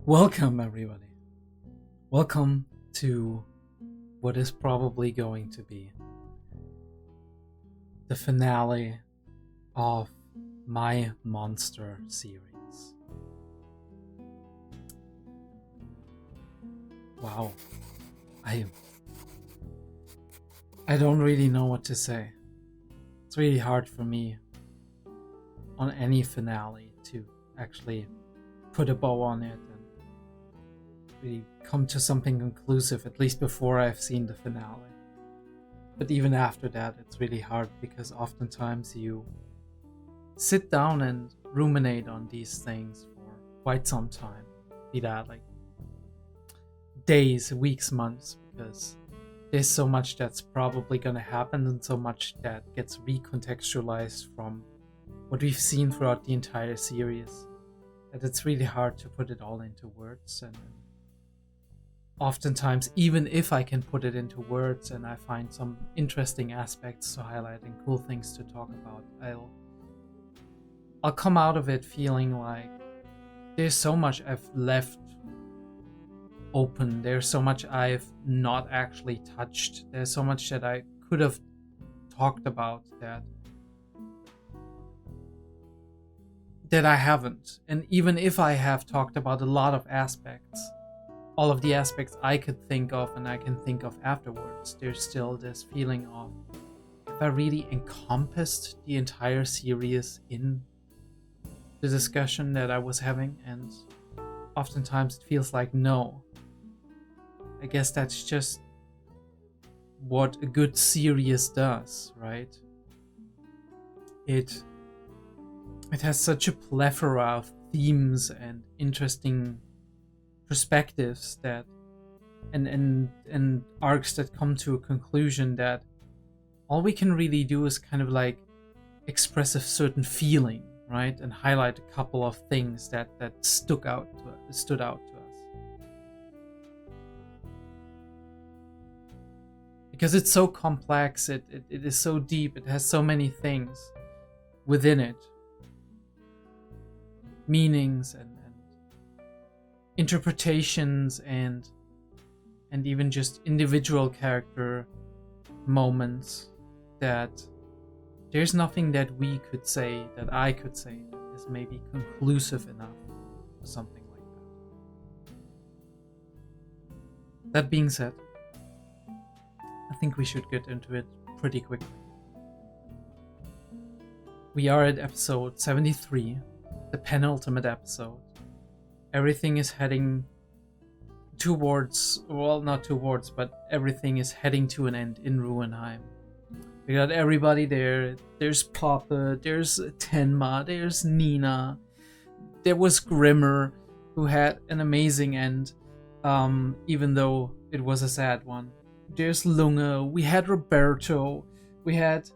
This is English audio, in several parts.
Welcome, everybody. Welcome to what is probably going to be the finale of my Monster series. Wow. I don't really know what to say. It's really hard for me on any finale to actually put a bow on it and really come to something conclusive, at least before I've seen the finale. But even after that, it's really hard because oftentimes you sit down and ruminate on these things for quite some time, be that like days, weeks, months, because there's so much that's probably going to happen and so much that gets recontextualized from what we've seen throughout the entire series that it's really hard to put it all into words. And oftentimes, even if I can put it into words and I find some interesting aspects to highlight and cool things to talk about, I'll come out of it feeling like there's so much I've left open, there's so much I've not actually touched, there's so much that I could have talked about that I haven't. And even if I have talked about a lot of aspects, all of the aspects I could think of and I can think of afterwards, there's still this feeling of, if I really encompassed the entire series in the discussion that I was having, and oftentimes it feels like no. I guess that's just what a good series does, right? It has such a plethora of themes and interesting perspectives that and arcs that come to a conclusion that all we can really do is kind of like express a certain feeling, right? And highlight a couple of things that stood out to us. Because it's so complex, it is so deep, it has so many things within it. Meanings and interpretations and even just individual character moments that there's nothing that we could say, that I could say, that is maybe conclusive enough for something like that. That being said, I think we should get into it pretty quickly. We are at episode 73, the penultimate episode. Everything is heading towards, well, not towards, but everything is heading to an end in Ruhenheim. We got everybody there. There's Papa, there's Tenma, there's Nina. There was Grimmer, who had an amazing end, even though it was a sad one. There's Lunge, we had Roberto, we had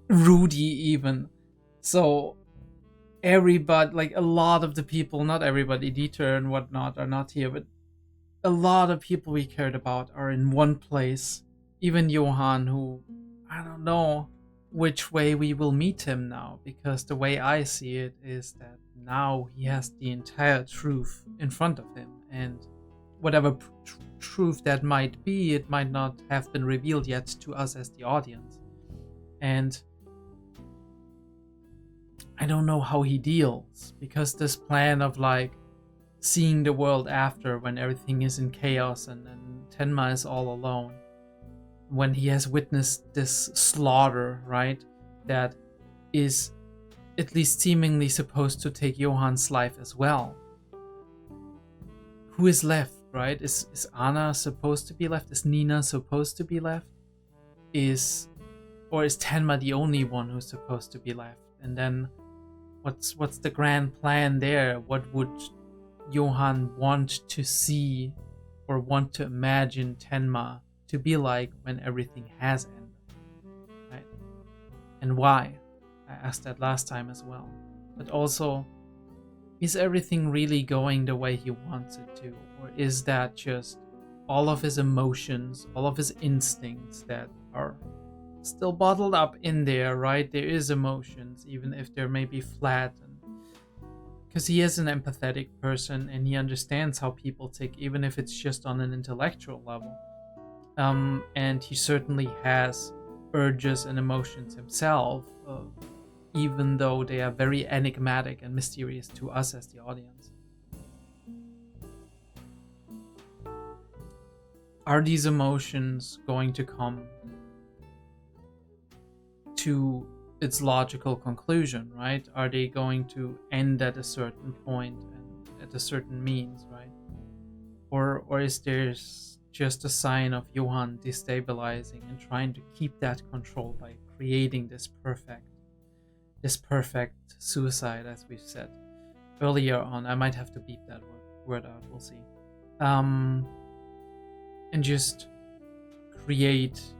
Rudy even. So everybody, like a lot of the people, not everybody, Dieter and whatnot are not here, but a lot of people we cared about are in one place. Even Johann, who, I don't know which way we will meet him now, because the way I see it is that now he has the entire truth in front of him, and whatever truth that might be, it might not have been revealed yet to us as the audience. And I don't know how he deals, because this plan of like seeing the world after when everything is in chaos and Tenma is all alone, when he has witnessed this slaughter, right, that is at least seemingly supposed to take Johann's life as well. Who is left, right? Is Anna supposed to be left? Is Nina supposed to be left? Or is Tenma the only one who's supposed to be left? And then what's the grand plan there? What would Johann want to see or want to imagine Tenma to be like when everything has ended, right? And why? I asked that last time as well. But also, is everything really going the way he wants it to? Or is that just all of his emotions, all of his instincts that are still bottled up in there, right? There is emotions, even if they're maybe flat and because he is an empathetic person and he understands how people tick, even if it's just on an intellectual level. And he certainly has urges and emotions himself, even though they are very enigmatic and mysterious to us as the audience. Are these emotions going to come to its logical conclusion, right? Are they going to end at a certain point and at a certain means, right? Or is there just a sign of Johann destabilizing and trying to keep that control by creating this perfect suicide, as we've said earlier on? I might have to beep that word out, we'll see. And just create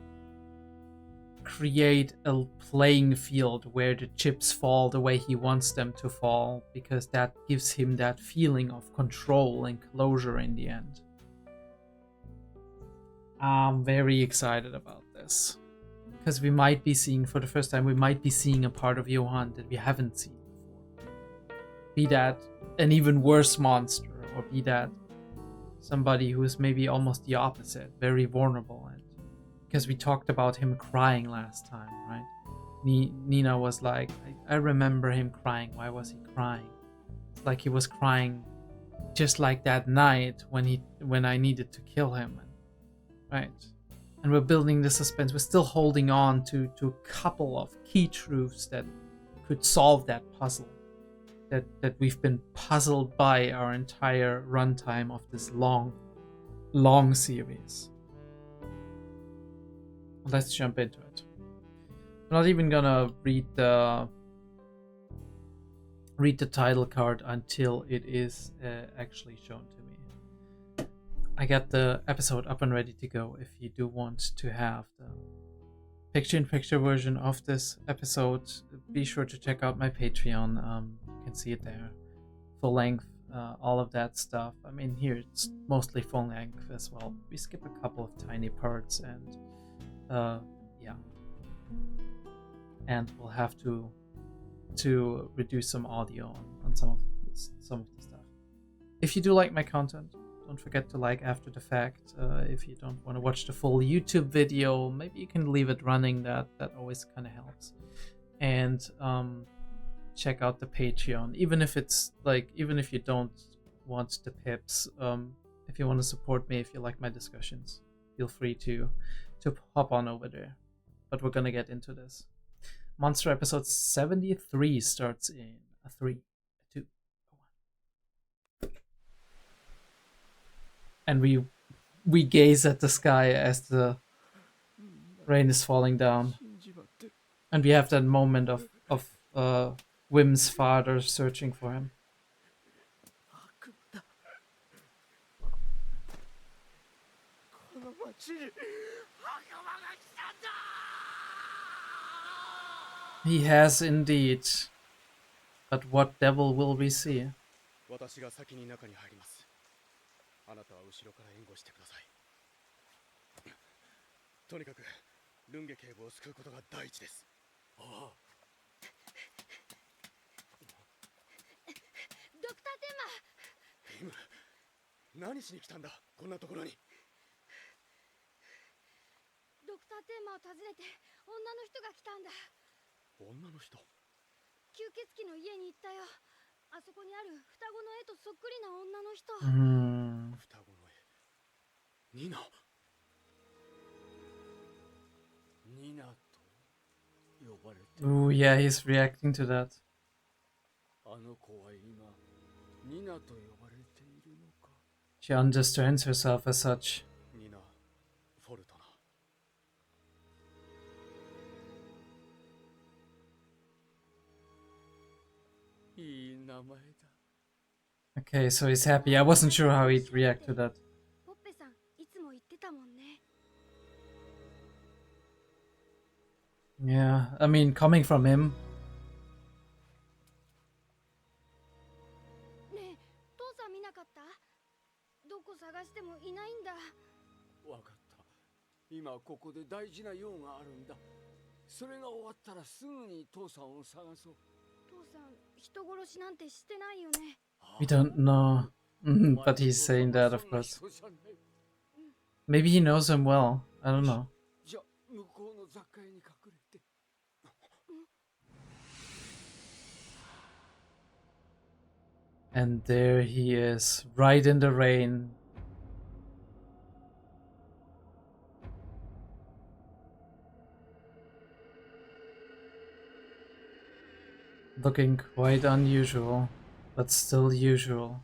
a playing field where the chips fall the way he wants them to fall, because that gives him that feeling of control and closure in the end. I'm very excited about this, because we might be seeing, for the first time, a part of Johann that we haven't seen before. Be that an even worse monster, or be that somebody who is maybe almost the opposite, very vulnerable. And because we talked about him crying last time, right? Nina was like, I remember him crying. Why was he crying? It's like he was crying just like that night when I needed to kill him, right? And we're building the suspense. We're still holding on to a couple of key truths that could solve that puzzle that we've been puzzled by our entire runtime of this long series. Let's jump into it. I'm not even gonna read the title card until it is actually shown to me. I got the episode up and ready to go. If you do want to have the picture-in-picture version of this episode, be sure to check out my Patreon. You can see it there, full length, all of that stuff. I mean, here it's mostly full length as well. We skip a couple of tiny parts, and yeah, and we'll have to reduce some audio on some of the stuff. If you do like my content, don't forget to like after the fact. If you don't want to watch the full YouTube video, maybe you can leave it running. That always kind of helps. And check out the Patreon, even if you don't want the pips. If you want to support me, if you like my discussions, feel free to hop on over there. But we're gonna get into this. Monster episode 73 starts in a 3, 2, 1. And we gaze at the sky as the rain is falling down. And we have that moment of Wim's father searching for him. He has indeed. But what devil will we see? 私が先に中に入ります。あなたは後ろから援護してください。とにかくルンゲ警部を救うことが第一です。ああ。ドクターテンマ。ティム、何しに来たんだ、こんなところに。ドクターテンマを訪ねて女の人が来たんだ。女の人？吸血鬼の家に行ったよ。あそこにある双子の絵とそっくりな女の人。双子の絵。ニナ。ニナと呼ばれて。Oh yeah, he's reacting to that. あの子は今ニナと呼ばれているのか。She understands herself as such. ニナ、フォルトナ。いい名前だ。Okay, so he's happy. I wasn't sure how he'd react to that. ポッペさん、いつも言ってたもんね。Yeah, I mean, coming from him. ねえ、父さん見なかった？どこ探してもいないんだ。わかった。今ここで大事な用があるんだ。それが終わったらすぐに父さんを探そう。父 We don't know. But he's saying that, of course. Maybe he knows him well. I don't know. And there he is, right in the rain. Looking quite unusual, but still usual.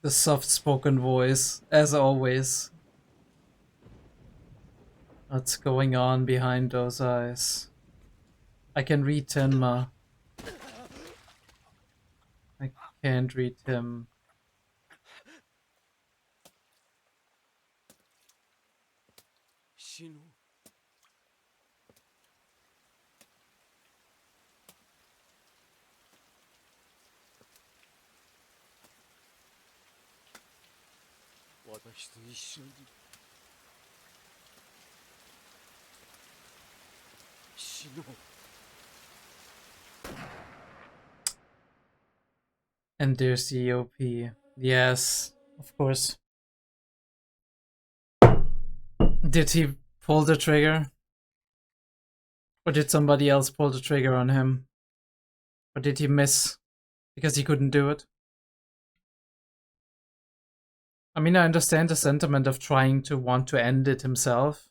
The soft-spoken voice, as always. What's going on behind those eyes? I can read Tenma. I can't read him. And there's the OP. Yes, of course. Did he pull the trigger? Or did somebody else pull the trigger on him? Or did he miss because he couldn't do it? I mean, I understand the sentiment of trying to want to end it himself.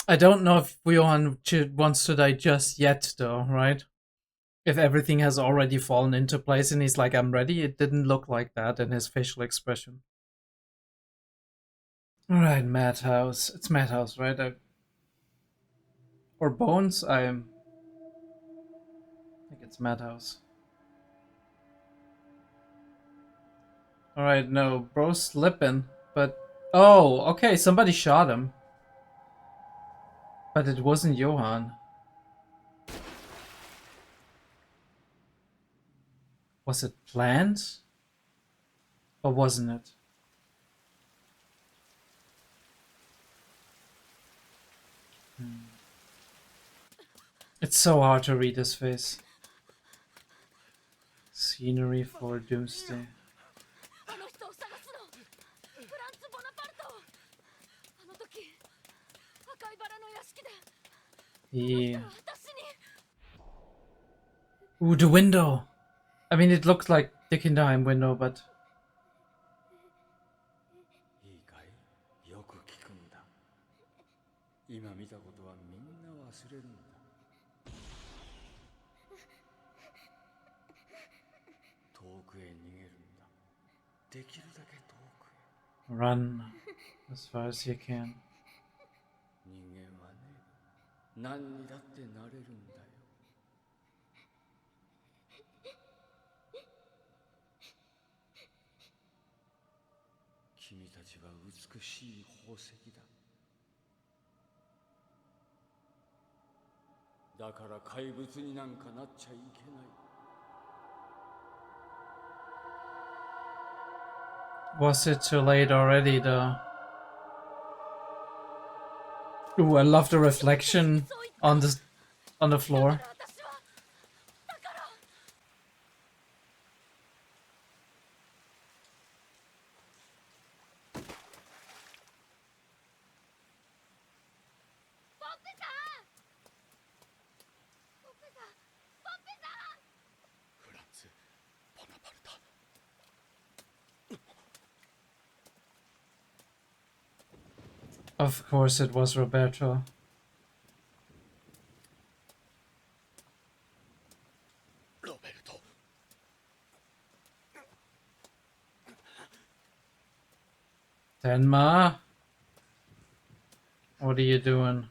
I don't know if Johan wants to die just yet, though, right? If everything has already fallen into place and he's like, I'm ready, it didn't look like that in his facial expression. Alright, Madhouse. It's Madhouse, right? Or Bones? I think it's Madhouse. Alright, no, bro's slipping, but... Oh, okay, somebody shot him. But it wasn't Johan. Was it planned? Or wasn't it? It's so hard to read his face. Scenery for Doomsday. Yeah. Ooh, the window! I mean, it looked like the Kinderheim window, but... Run as far as you can. Was it too late already, though? Ooh, I love the reflection on the floor. Of course it was Roberto. Tenma? What are you doing?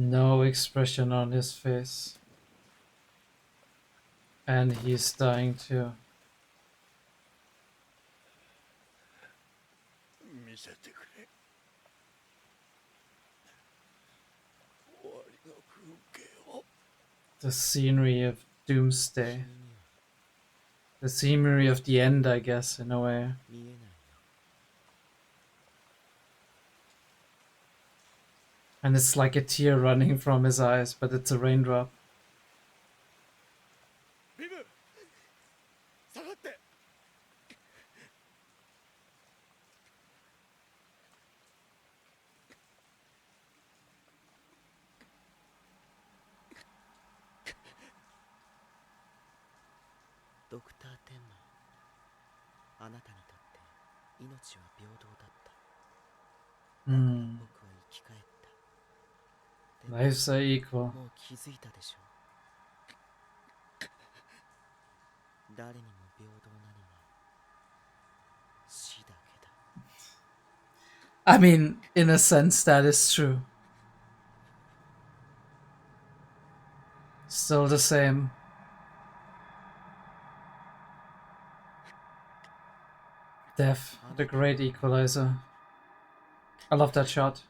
No expression on his face. And he's dying too. The scenery of doomsday. The scenery of the end, I guess, in a way. And it's like a tear running from his eyes, but it's a raindrop. Lives are equal. I mean, in a sense, that is true. Still the same. Death, the great equalizer. I love that shot.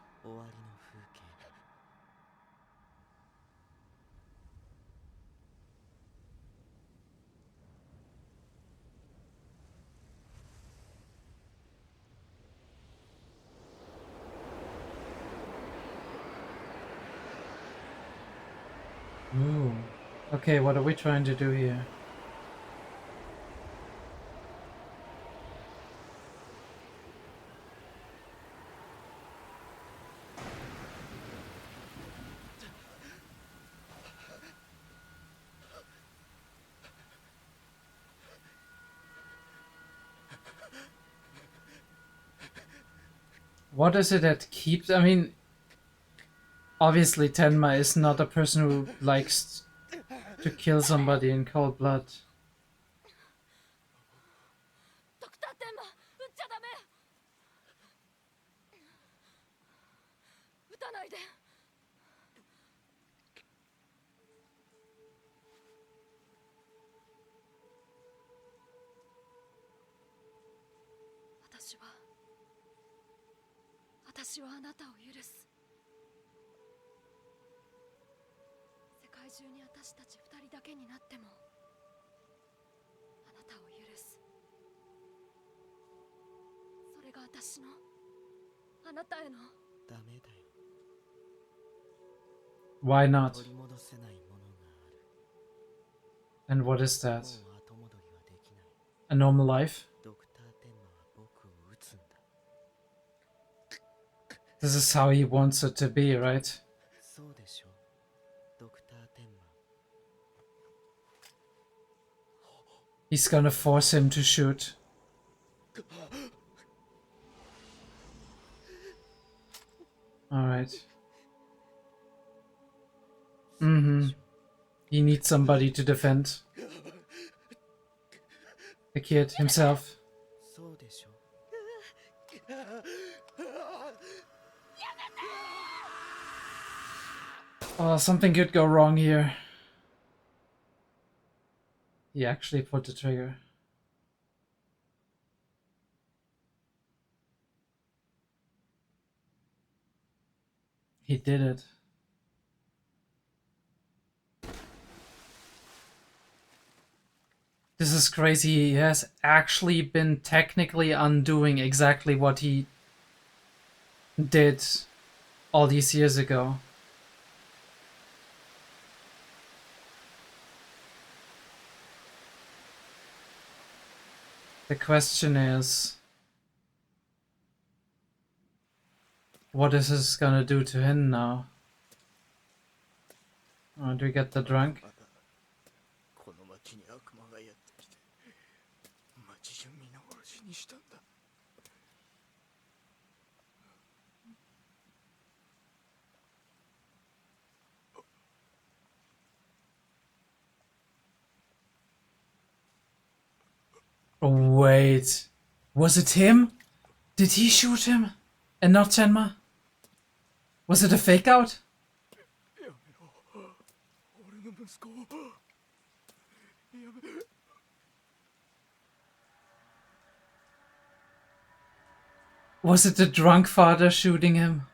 Ooh. Okay, what are we trying to do here? What is it that keeps... I mean, obviously Tenma is not a person who likes to kill somebody in cold blood. Why not? And what is that? A normal life? This is how he wants it to be, right? He's gonna force him to shoot. Alright. He needs somebody to defend. The kid himself. Oh, something could go wrong here. He actually pulled the trigger. He did it. This is crazy. He has actually been technically undoing exactly what he did all these years ago. The question is, what is this gonna do to him now? Oh, do we get the drunk? Wait, was it him? Did he shoot him? And not Tenma? Was it a fake out? Was it the drunk father shooting him?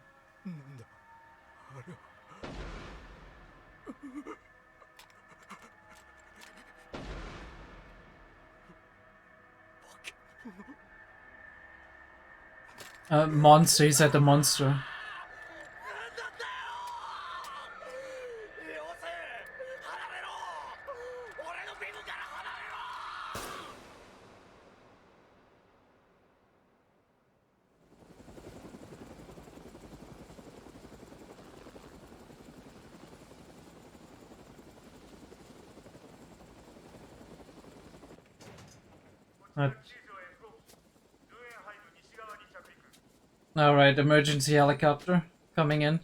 Monster, he said the monster. Alright, emergency helicopter coming in.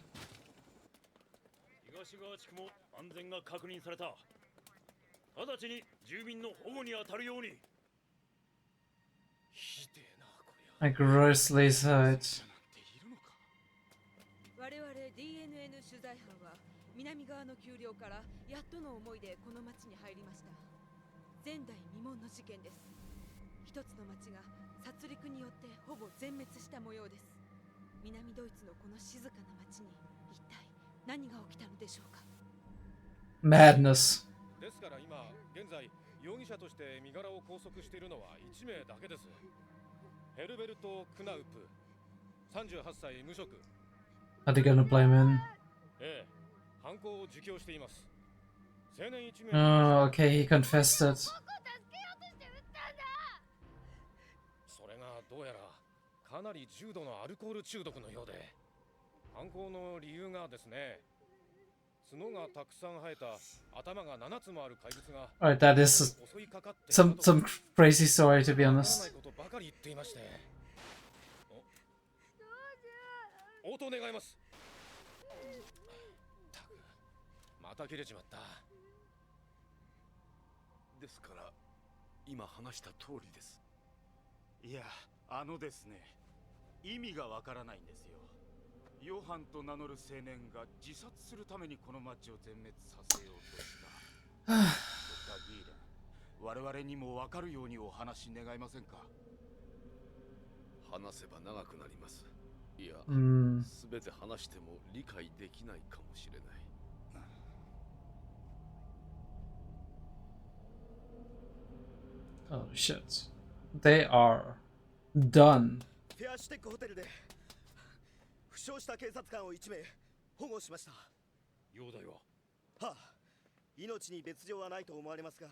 東側地区も安全が確認された。直ちに住民の保護に当たるように。I grossly sighed. 我々 DNN 取材班は南側の丘陵からやっとの思いでこの町に入りました。前代未聞の事件です。一つの町が殺戮によってほぼ全滅した模様です。南ドイツのこの静かな町に一体何が起きたのでしょうか。 Madness. ですから今現在容疑者として身柄を拘束しているのは1名だけです。ヘルベルト・クナウプ、38歳無職。 Are they gonna blame him? ええ、犯行を自供しています。青年1名。 Oh, okay, he confessed it. それがどうやらかなり重度のアルコール中毒のようで、犯行の理由がですね、角がたくさん生えた頭が7つもある怪物が Alright, that is 襲いかかって some crazy story, to be わからな honest. いことばかり言っていまして。応答願います。たく、また切れちまった。ですから今話した通りです。いや、ですね、意味がわからないんですよ。ヨハンと名乗る青年が自殺するためにこの町を全滅させようとした。ドクター・ギーレン、我々にもわかるようにお話願いませんか。話せば長くなります。いや、すべて話しても理解できないかもしれない。Oh shit. They are done. フェアシュテックホテルで負傷した警察官を1名保護しました。容体は？はあ、命に別状はないと思われますが、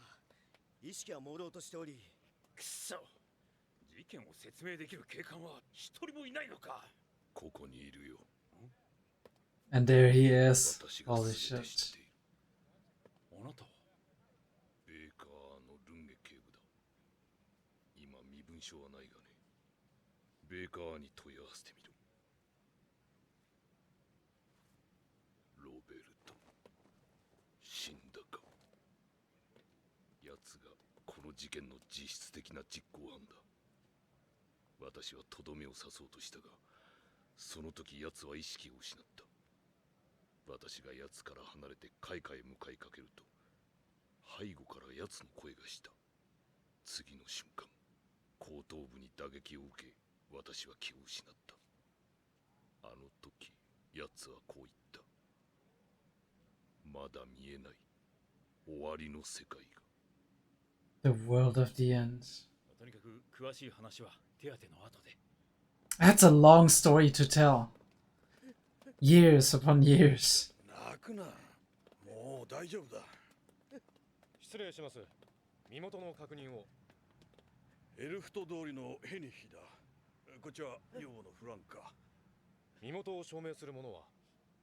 意識は朦朧としており。くそ、事件を説明できる警官は一人もいないのか。ここにいるよ。And there he is. Holy shit. あなたはベーカーのルンゲ警部だ。今身分証はないがね。ベーカーに問い合わせてみる。ロベルト、死んだか。奴がこの事件の実質的な実行犯だ。私はとどめを刺そうとしたが、その時奴は意識を失った。私が奴から離れて階下へ向かいかけると、背後から奴の声がした。次の瞬間、後頭部に打撃を受け、私は気を失った。あの時、奴はこう言った。まだ見えない終わりの世界が。The world of the end. とにかく詳しい話は手当ての後で。That's a long story to tell. Years upon years. 泣くな。もう大丈夫だ。失礼します。身元の確認を。エルフト通りのヘニヒだ。こっちは女房のフランカ。身元を証明するものは？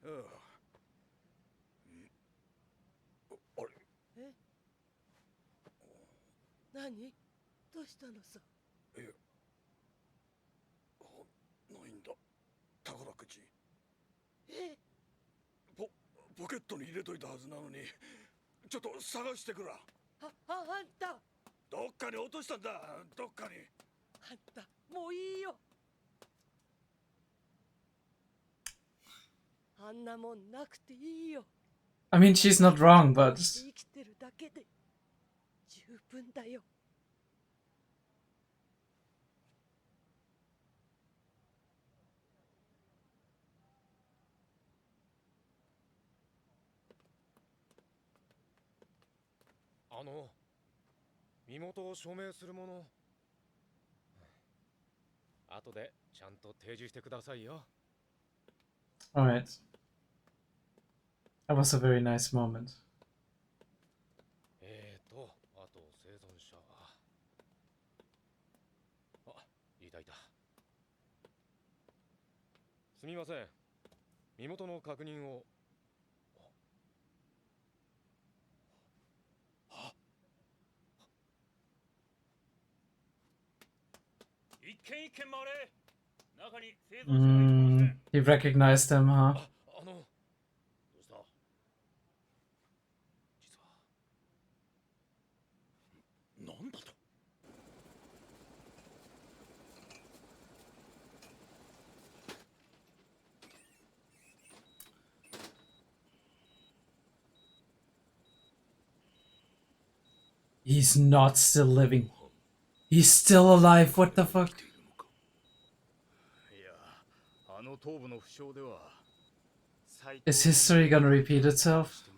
ああ。あれ？え？何？どうしたのさ？ないんだ。宝くじ。え？ポケットに入れといたはずなのに、ちょっと探してくら。あんた。どっかに落としたんだ。どっかに。あんた、もういいよ。あんなもんなくていいよ。I mean, she's not wrong, but 生きてるだけで十十分だよ。身元を証明するもの。後でちゃんと提示してくださいよ。Alright. That was a very nice moment. あと生存者。いたいた。すみません。身元の確認を。一軒一軒回れ。中に生存者がいるかもしれん。He recognized him, huh? どうした？実は。なんだとHe's not still living. He's still alive. What the fuck? いや、あの頭部の負傷では。Is history gonna repeat itself?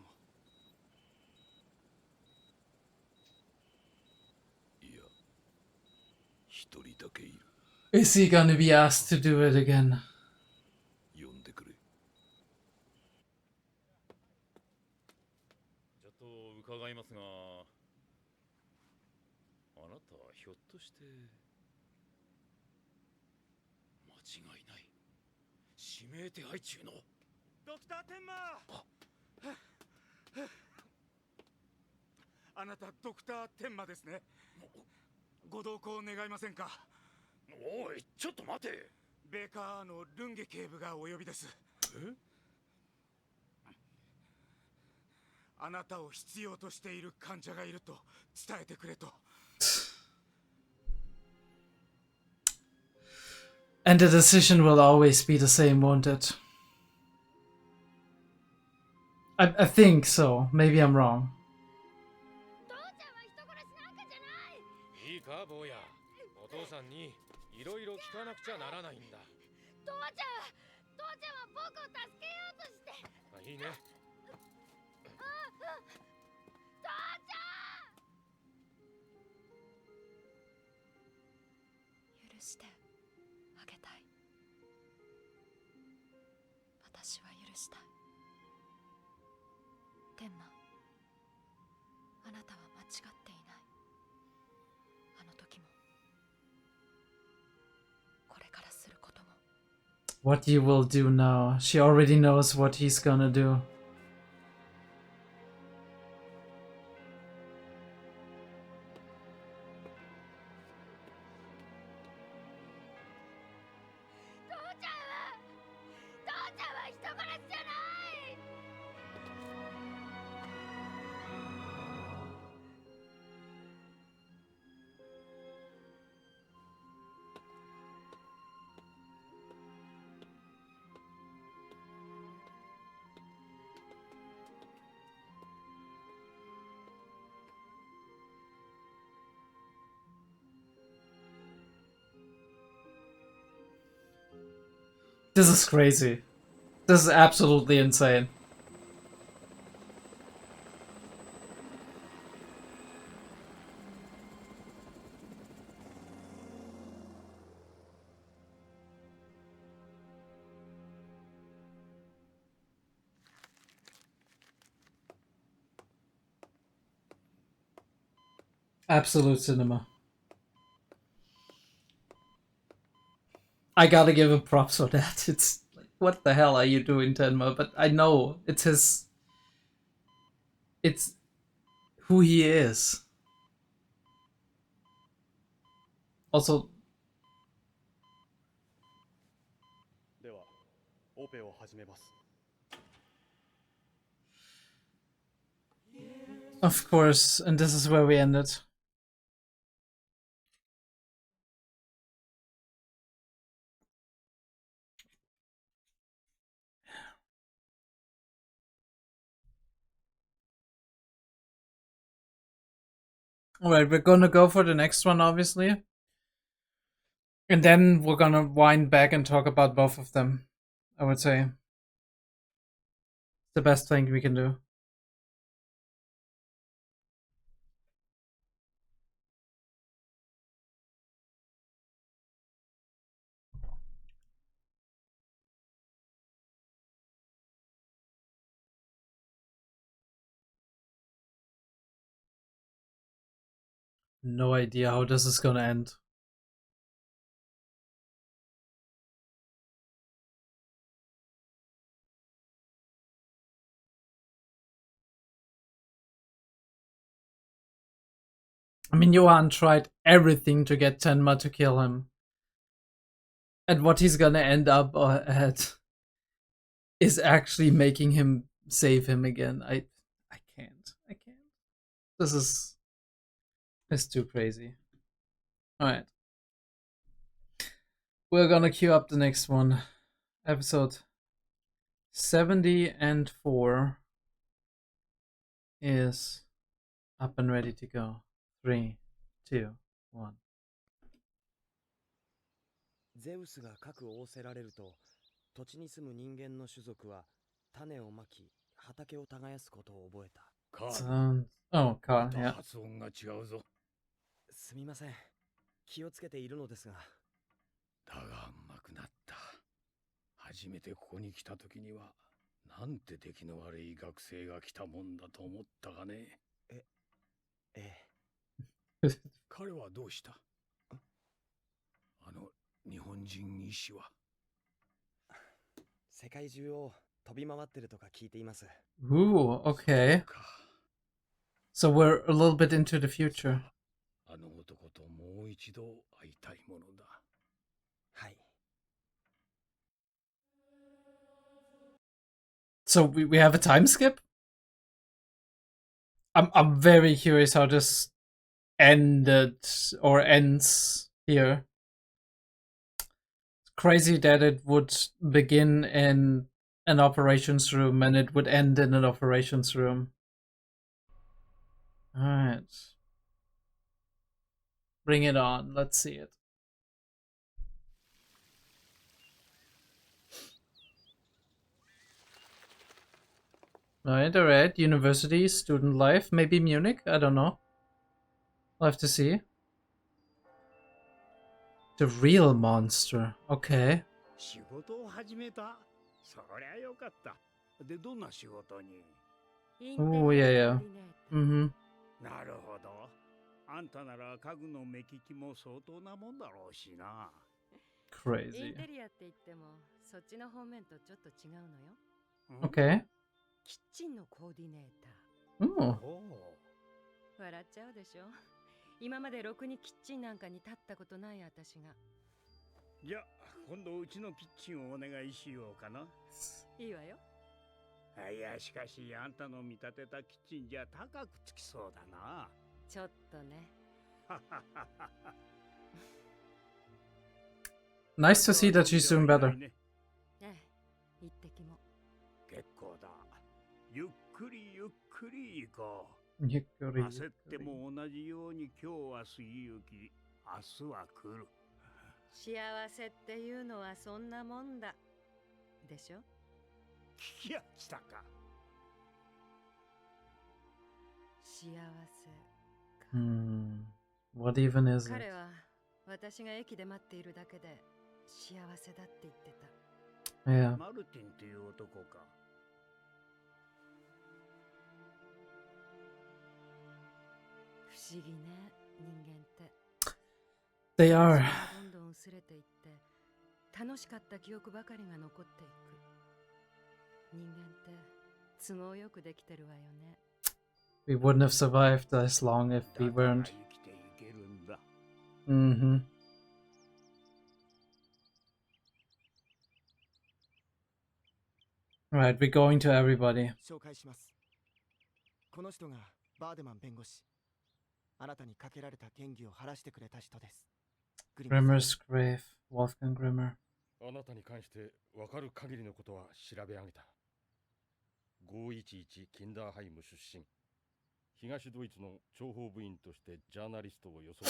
いや、一人だけいる。Is he gonna be asked to do it again? 呼んでくれ。ちょっと伺いますが、あなたはひょっとして間違いない指名手配中のドクター・テンマー。あなたドクター・テンマですね。ご同行願いませんか。おい、ちょっと待て。ベーカーのルンゲ警部がお呼びです。え？あなたを必要としている患者がいると伝えてくれと。And the decision will always be the same, won't it? I think so. Maybe I'm wrong. 父ちゃんは人殺しなんかじゃない。いいか、坊や。お父さんにいろいろ聞かなくちゃならないんだ。父ちゃんは僕を助けようとして。いいね。父ちゃん。許してあげたい。私は許したい。天馬、あなたは間違っていない。あの時もこれからすることも。What you will do now. She already knows what he's gonna do. This is crazy. This is absolutely insane. Absolute cinema. I gotta give him props for that. It's like, what the hell are you doing, Tenma? But I know it's his. It's who he is. Also, では、オペを始めます。 of course, and this is where we ended. Alright, we're gonna go for the next one, obviously. And then we're gonna wind back and talk about both of them, I would say. It's the best thing we can do. No idea how this is gonna end. I mean, Johan tried everything to get Tenma to kill him. And what he's gonna end up at is actually making him save him again. I can't. This is... it's too crazy. Alright. We're gonna queue up the next one. Episode 74 is up and ready to go. 3, 2, 1. ゼウスが核を仰せられると、土地に住む人間の種族は種をまき、畑を耕すことを覚えた。Oh, car, yeah. 発音が違うぞ。すみません。気をつけているのですが。だが甘くなった。初めてここに来た時には、なんて出来の悪い学生が来たもんだと思ったがね。ええ。彼はどうした？あの日本人医師は。世界中を飛び回ってるとか聞いています。Ooh, okay. So we're a little bit into the future. あの男ともう一度会いたいものだ。はい。So we have a time skip? I'm very curious how this ended or ends here. It's crazy that it would begin in an operations room and it would end in an operations room. Alright. Bring it on. Let's see it. Alright. University, student life, maybe Munich? I don't know. We'll have to see. The real monster. Okay. 仕事を始めた。そりゃよかった。で、どんな仕事に？ Oh, yeah. Mm-hmm. なるほど。あんたなら家具の目利きも相当なもんだろうしな。Crazy. インテリアって言っても、そっちの方面とちょっと違うのよ。Okay. キッチンのコーディネーター。Oh. 笑っちゃうでしょ。今までろくにキッチンなんかに立ったことない私が。じゃあ、今度うちのキッチンをお願いしようかな。いいわよ。いや、しかしあんたの見立てたキッチンじゃ高くつきそうだな。ちょっとね。Nice to see that she's doing better. 一滴も。結構だ。ゆっくりゆっくり行こう。ゆっくり。焦っても同じように今日明日行き、明日は来る。幸せっていうのはそんなもんだ。でしょ？聞きやしたか。幸せか。What even is it? 彼は私が駅で待っているだけで幸せだって言ってた。Yeah. マルティンという男か。不思議ね、人間って。They are. どんどん薄れていって、楽しかった記憶ばかりが残っていく。人間って都合よくできてるわよね。We wouldn't have survived this long if we weren't. Mm-hmm. Right, we're going to everybody. 紹介します。この人がバーデマン弁護士。あなたにかけられた嫌疑を晴らしてくれた人です。Grimmer's grave, Wolfgang Grimmer. あなたに関して分かる限りのことは調べ上げた。511キンダーハイム出身。東ドイツの諜報部員としてジャーナリストを装い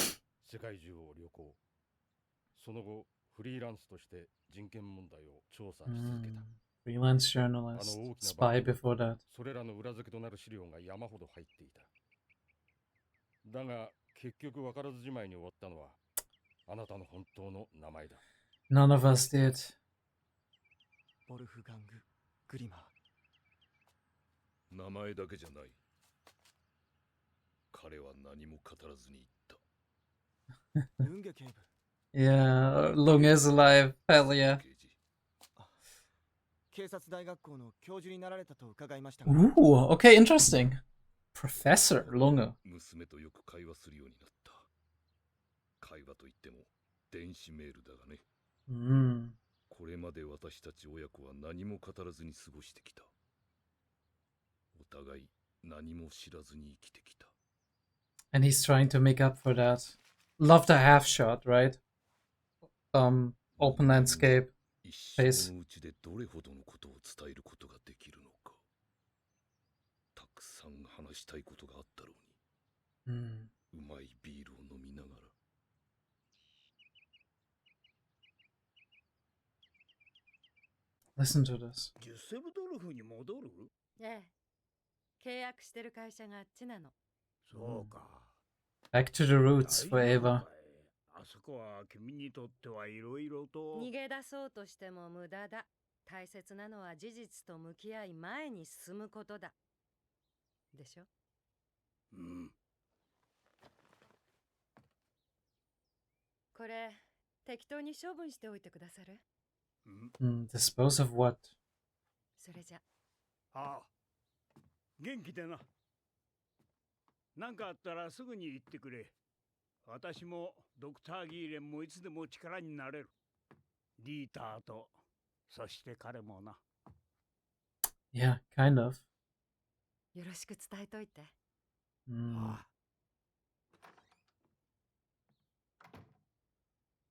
世界中を旅行。その後フリーランスとして人権問題を調査し続けた。Freelance journalist, spy before that. それらの裏付けとなる資料が山ほど入っていた。だが結局分からずじまいに終わったのはあなたの本当の名前だ。None of us did. ボルフガング・グリマー。名前だけじゃない。彼は何も語らずに言った。ルンゲ警部。Yeah, Lung is alive. Hell yeah. 警察大学校の教授になられたと伺いましたが。Ooh, okay, interesting. Professor Lunge. 娘とよく会話するようになった。会話といっても電子メールだがね。これまで私たち親子は何も語らずに過ごしてきた。お互い何も知らずに生きてきた。And he's trying to make up for that. Love the half shot, right? Open landscape. 一生のうちでどれほどのことを伝えることができるのか。たくさん話したいことがあったろうに。うまいビールを飲みながら。Listen to this. ジュセブドルフに戻る？ええ。契約してる会社があっちなの。そうか。Back to the roots forever. あそこは君にとってはいろいろと。逃げ出そうとしても無駄だ。大切なのは事実と向き合い前に進むことだ。でしょ？これ、適当に処分しておいてくださる？Dispose of what? それじゃ。ああ、元気でな。なんかあったらすぐに言ってくれ。私もドクター・ギーレンもいつでも力になれる。ディーターと、そして彼もな。Yeah, kind of. よろしく伝えといて。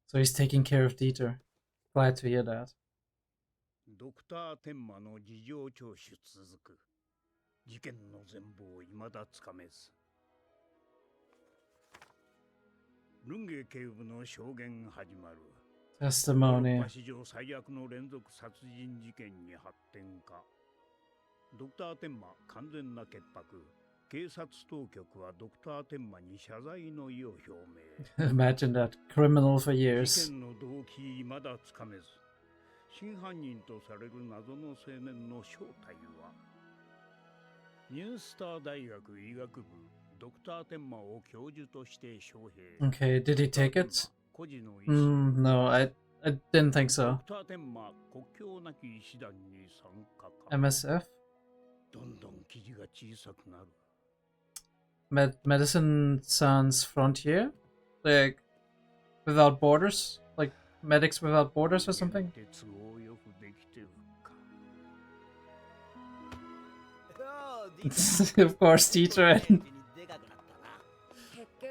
So he's taking care of Dieter. Glad to hear that. ドクター・テンマの事情聴取続く。事件の全貌を未だつかめず。ルンゲ警部の証言始まる。Testimony. 史上最悪の連続殺人事件に発展か。ドクター・テンマ完全な潔白。警察当局はドクター・テンマに謝罪の意を表明。Imagine that. Criminal for 事 years. 件の動機まだつかめず。真犯人とされる謎の青年の正体は。ミュンスター大学医学部ドクター・テンマを教授として招聘。Okay, did he take it? No, I didn't think so. ドクター・テンマ国境なき医師団に参加か。MSF? どんどん記事が小さくなる。Medicine Sans Frontier? Like, without borders? Like, Medics Without Borders or something? Of course, Dieter and...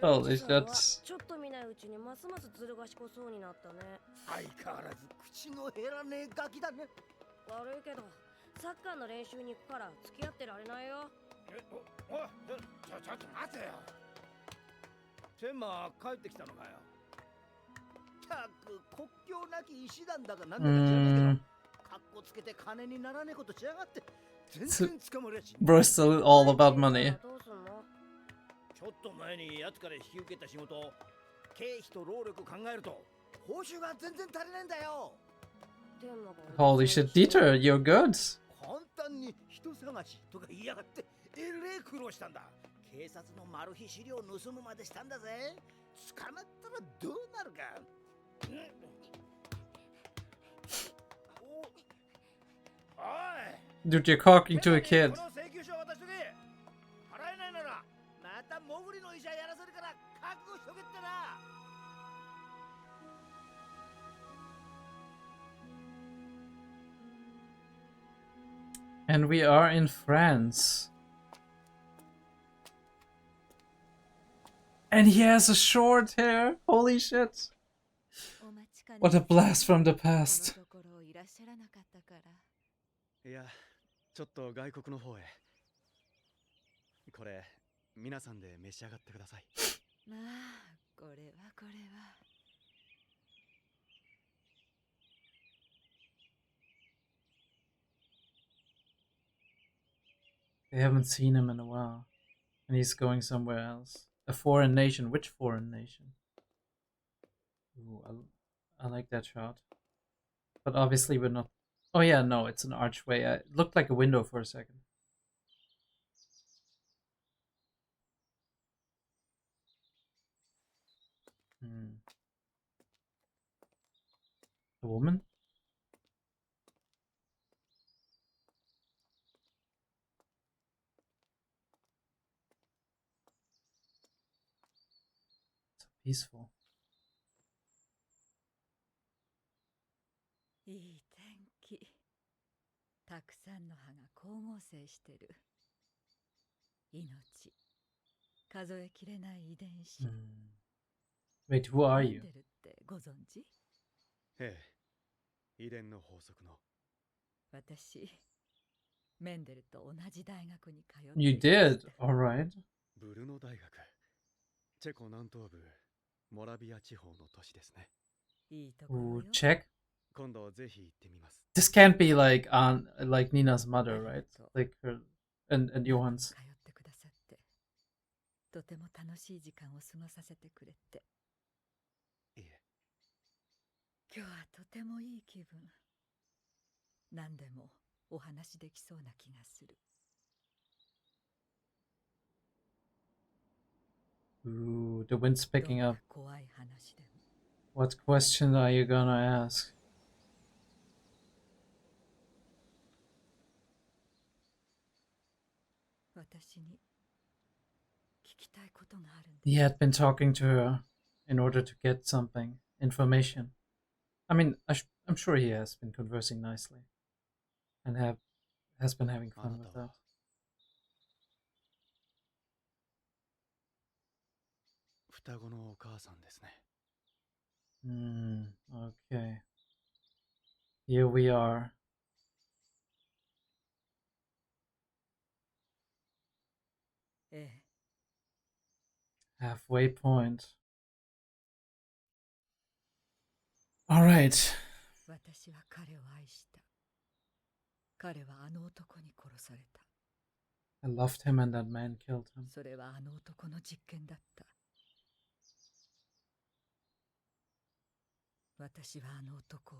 Holy shit. ちょっと見ないうちにますますずる賢そうになったね。相変わらず口の減らねえガキだね。悪いけど、サッカーの練習に行くから付き合ってられないよ。おい、ちょっと待てよ。テンマ帰ってきたのかよ。たく国境なき医師団だかなんだか知らないけど、カッコつけて金にならねえことしやがって。全然捕まりゃし。Bro, it's still all about money. ちょっと前に奴から引き受けた仕事、経費と労力考えると報酬が全然足りないんだよ。Holy shit, Dieter, you're good. 簡単に人探しとか言いやがってえれえ苦労したんだ。警察のマル秘資料盗むまでしたんだぜ。捕まったらどうなるか。おい Dude, you're talking to a kid. この請求書渡しとけ。払えないならまたモグリの医者やらせるから覚悟しとけってな。And we are in France. And he has a short hair. Holy shit. What a blast from the past. いや、ちょっと外国の方へ。これ、皆さんで召し上がってください。まあ、これはこれは。They haven't seen him in a while. And he's going somewhere else. A foreign nation. Which foreign nation? Ooh, I like that shot. But obviously we're not... Oh yeah, no, it's an archway. It looked like a window for a second. A woman? So peaceful. いい天気。たくさんの葉が光合成してる。命。数えきれない遺伝子。Wait, who are you? メンデルってご存知？ええ、遺伝の法則の。私、メンデルと同じ大学に通って。You did? Alright. ブルノ大学。チェコ南東部、モラビア地方の都市ですね。いいところよ。Check. 今度ぜひ行ってみます。This can't be like like Nina's mother, right? Like her and Johan's. 通ってくださって、とても楽しい時間を過ごさせてくれて。いえ。今日はとてもいい気分。何でもお話できそうな気がする。Ooh, the wind's picking up. 怖い話でも。What question are you gonna ask? 私に聞きたいことがあるんです。He had been talking to her in order to get something, information. I mean, I'm sure he has been conversing nicely and has been having fun with that. 双子のお母さんですね。Okay. Here we are. Halfway point. All right. 私は彼を愛した。彼はあの男に殺された。I loved him and that man killed him. それはあの男の実験だった。私はあの男を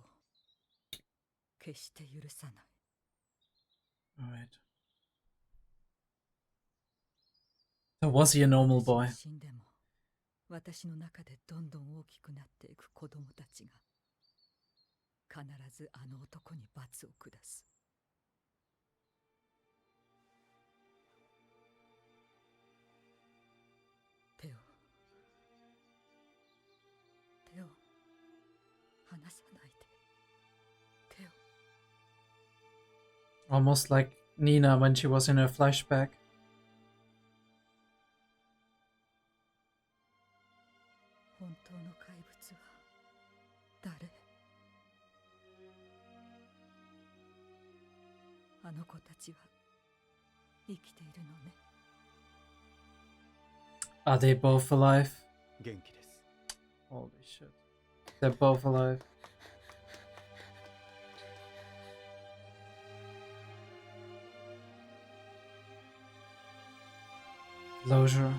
決して許さない。All right. So was he a normal boy? 死んでも私の中でどんどん大きくなっていく子供たちが必ずあの男に罰を下す。手を離さないで。手を。Almost like Nina when she was in her flashback. 本当の怪物は誰？あの子たちは生きているのね。Are they both alive? 元気です。 Holy shit. They're both alive. Closure.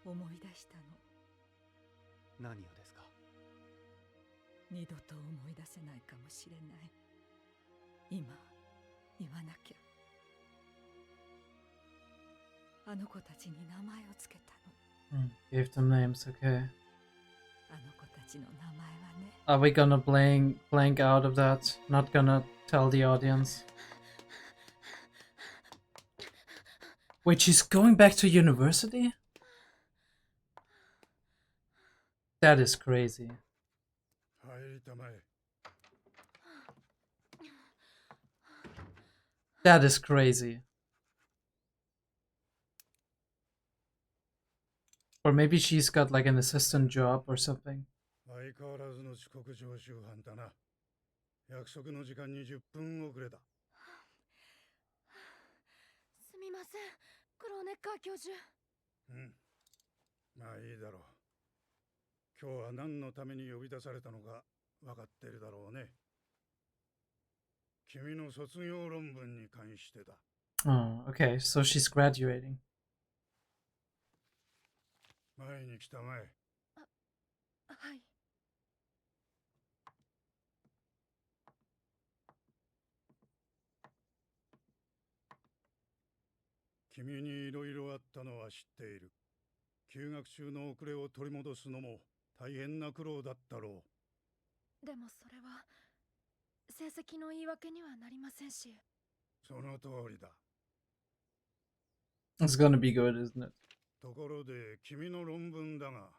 思い出したの。何をですか？二度と思い出せないかもしれない。今言わなきゃ。あの子たちに名前をつけたの。Gave them names, okay. あの子たちの名前はね。Are we gonna blank out of that? Not gonna tell the audience? Wait, she's going back to university? That is crazy. That is crazy. Or maybe she's got like an assistant job or something. 相変わらずの遅刻常習犯だな。約束の時間に10分遅れだ。すみません、クローネッカー教授。まあいいだろう。今日は何のために呼び出されたのか分かってるだろうね。君の卒業論文に関してだ。Oh, okay, so she's graduating. 前に来たまえ。はい。君にいろいろあったのは知っている。休学中の遅れを取り戻すのも大変な苦労だったろう。でもそれは成績の言い訳にはなりませんし。その通りだ。It's gonna be good, isn't it? ところで君の論文だが、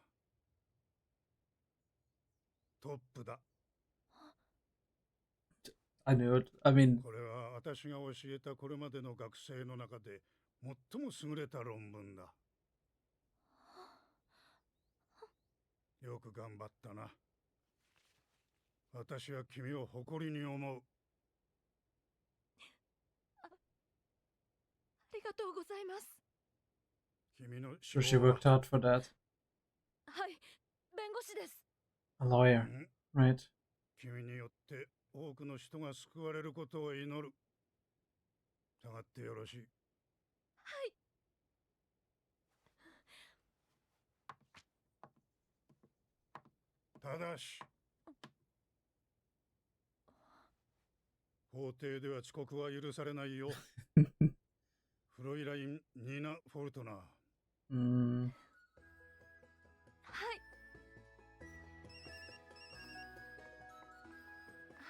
トップだ。I knew it. I mean, これは私が教えたこれまでの学生の中で最も優れた論文だ。よく頑張ったな。私は君を誇りに思う。ありがとうございます。君の so she worked hard for that. はい、弁護士です。A lawyer, right? 君によって多くの人が救われることを祈る。下がってよろしい。はい。ただし、法廷では遅刻は許されないよ。フロイライン・ニーナ・フォルトナー。は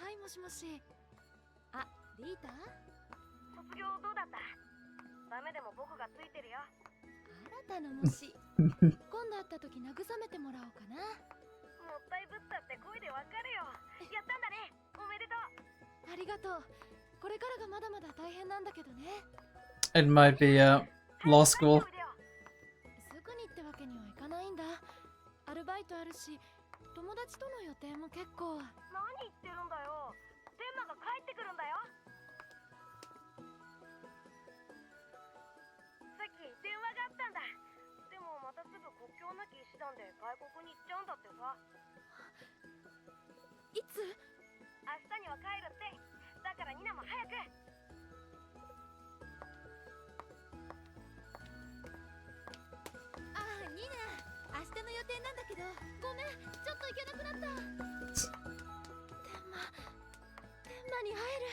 い。もしもし。あ、リータ？卒業どうだった？ダメでも僕がついてるよ。あら頼もしい。今度会った時慰めてもらおうかな。もったいぶったって声でわかるよ。やったんだね。おめでとう。ありがとう。これからがまだまだ大変なんだけどね。It might be law school. すぐにってわけにはいかないんだ。アルバイトあるし、友達との予定も結構。何言ってるんだよ。テンマが帰ってくるんだよ。さっき電話があったんだ。でもまたすぐ国境なき医師団で外国に行っちゃうんだってさ。いつ？明日には帰るって。だからニナも早く。ああ、ニナ、明日の予定なんだけど、ごめん、ちょっと行けなくなった。天馬に会える。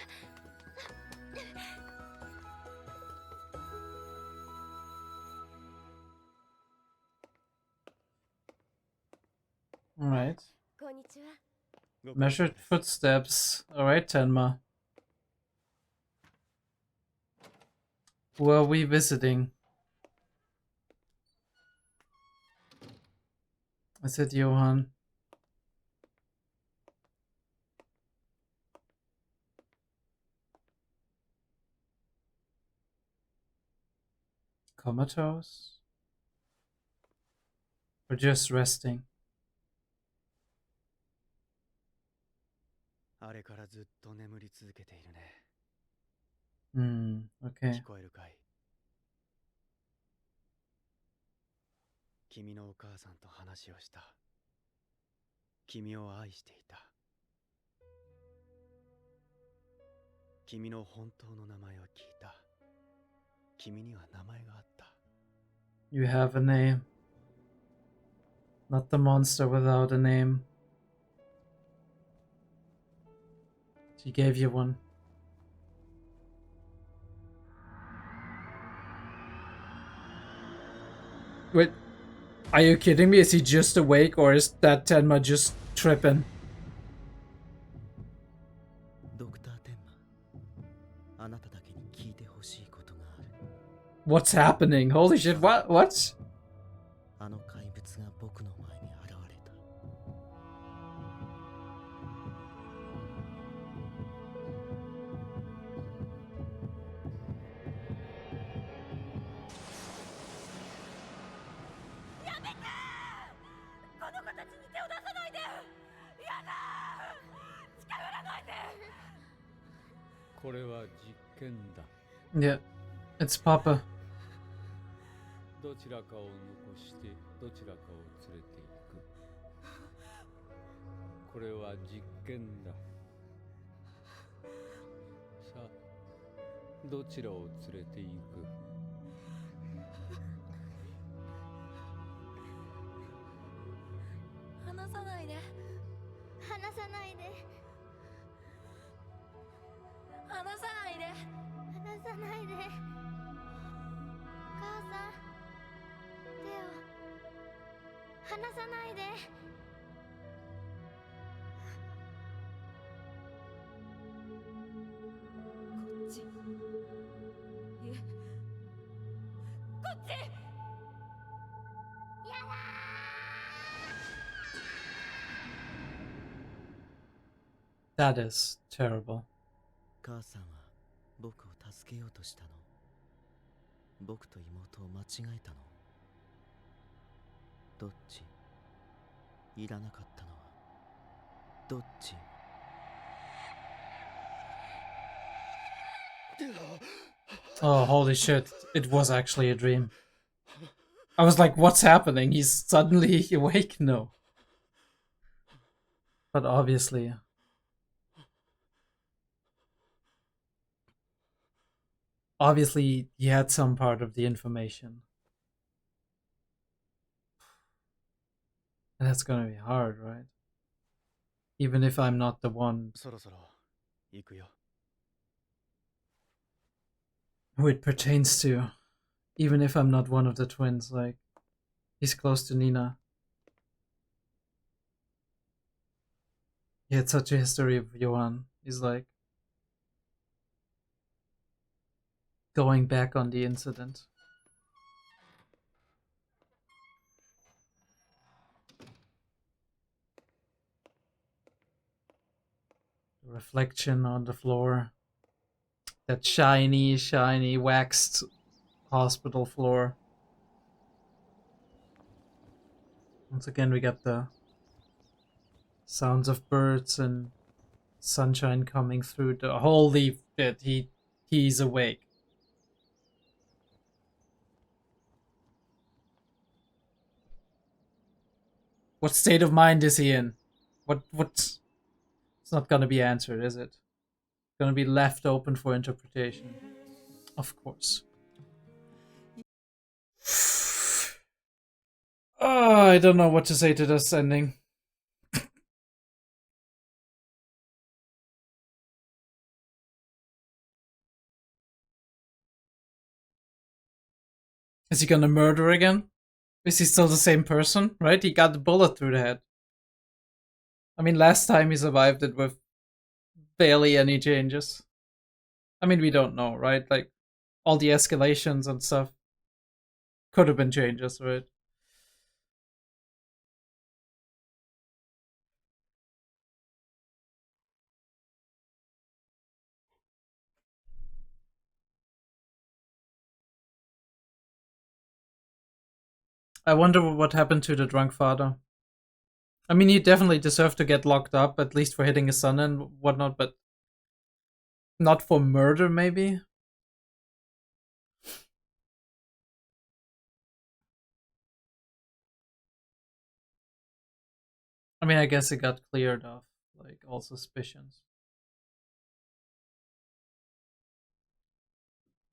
All right. こんにちは。Measured footsteps. All right, Tenma. Who are we visiting? Is it Johann? Comatose? Or just resting? あれからずっと眠り続けているね。Okay. 聞こえるかい？君のお母さんと話をした。君を愛していた。君の本当の名前を聞いた。君には名前があった。You have a name. Not the monster without a name. She gave you one. Wait, are you kidding me? Is he just awake or is that Tenma just tripping? ドクター・テンマ、あなただけに聞いてほしいことがある。What's happening? Holy shit, what? あの怪物が僕の前に現れた。やめて！この子たちに手を出さないで！これは実験だ。 Yeah, it's Papa. どちらかを残してどちらかを連れて行く。これは実験だ。さあ、どちらを連れて行く。離さないで。離さないで。離さないで。離さないで。母さん、手を離さないで。こっち。いえ、こっち。やだー。 That is terrible. 母さんは僕を助けようとしたの。僕と妹を間違えたの。どっち？いらなかったのはどっち？ Oh, holy shit. It was actually a dream. I was like, what's happening? He's suddenly awake? No. But obviously. Obviously, he had some part of the information. And that's gonna be hard, right? Even if I'm not the one そろそろ行くよ。 who it pertains to. Even if I'm not one of the twins, like, he's close to Nina. He had such a history of Johan. He's like going back on the incident. Reflection on the floor. That shiny, shiny, waxed hospital floor. Once again, we got the sounds of birds and sunshine coming through the... Holy shit, he's awake. What state of mind is he in? What's... It's not gonna be answered, is it? Gonna be left open for interpretation. Of course. Oh, I don't know what to say to this ending. Is he gonna murder again? Is he still the same person? Right? He got the bullet through the head. I mean, last time he survived it with barely any changes. I mean, we don't know, right? Like, all the escalations and stuff could have been changes, right? I wonder what happened to the drunk father. I mean, he definitely deserved to get locked up, at least for hitting his son and whatnot, but not for murder, maybe? I mean, I guess it got cleared off, like, all suspicions.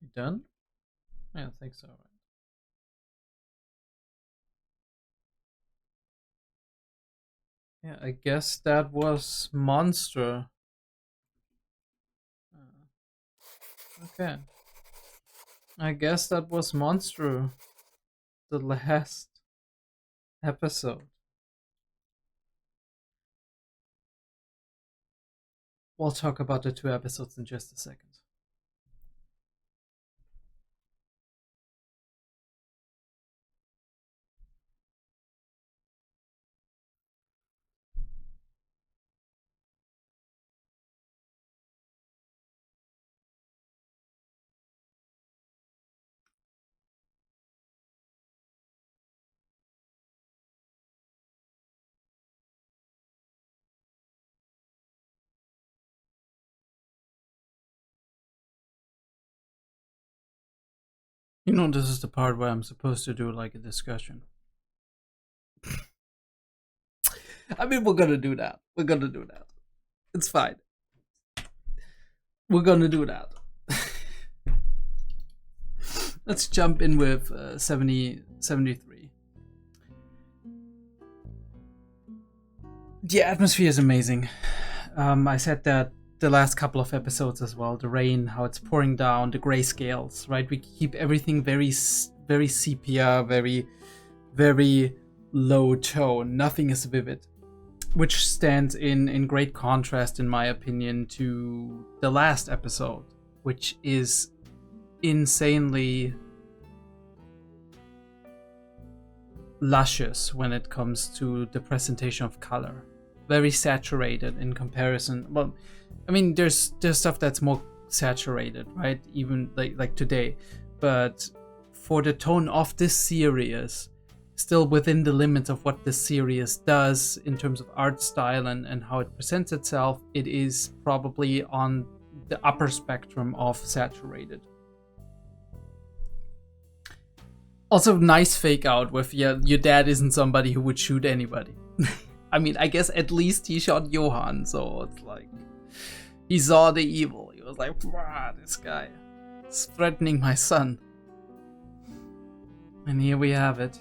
You done? Yeah, I think so, right? Yeah, I guess that was Monster. Okay. I guess that was Monster. The last episode. We'll talk about the 2 episodes in just a second. You know, this is the part where I'm supposed to do like a discussion. I mean, we're gonna do that. We're gonna do that. It's fine. We're gonna do that. Let's jump in with 73. The atmosphere is amazing. I said that the last couple of episodes as well. The rain, how it's pouring down, the grayscales, right? We keep everything very, very sepia, very, very low tone. Nothing is vivid, which stands in great contrast, in my opinion, to the last episode, which is insanely luscious when it comes to the presentation of color. Very saturated in comparison. Well, I mean, there's stuff that's more saturated, right? Even like today, but for the tone of this series, still within the limits of what this series does in terms of art style and how it presents itself, it is probably on the upper spectrum of saturated. Also, nice fake out with, yeah, your dad isn't somebody who would shoot anybody. I mean, I guess at least he shot Johann, so it's like, he saw the evil. He was like, this guy is threatening my son. And here we have it.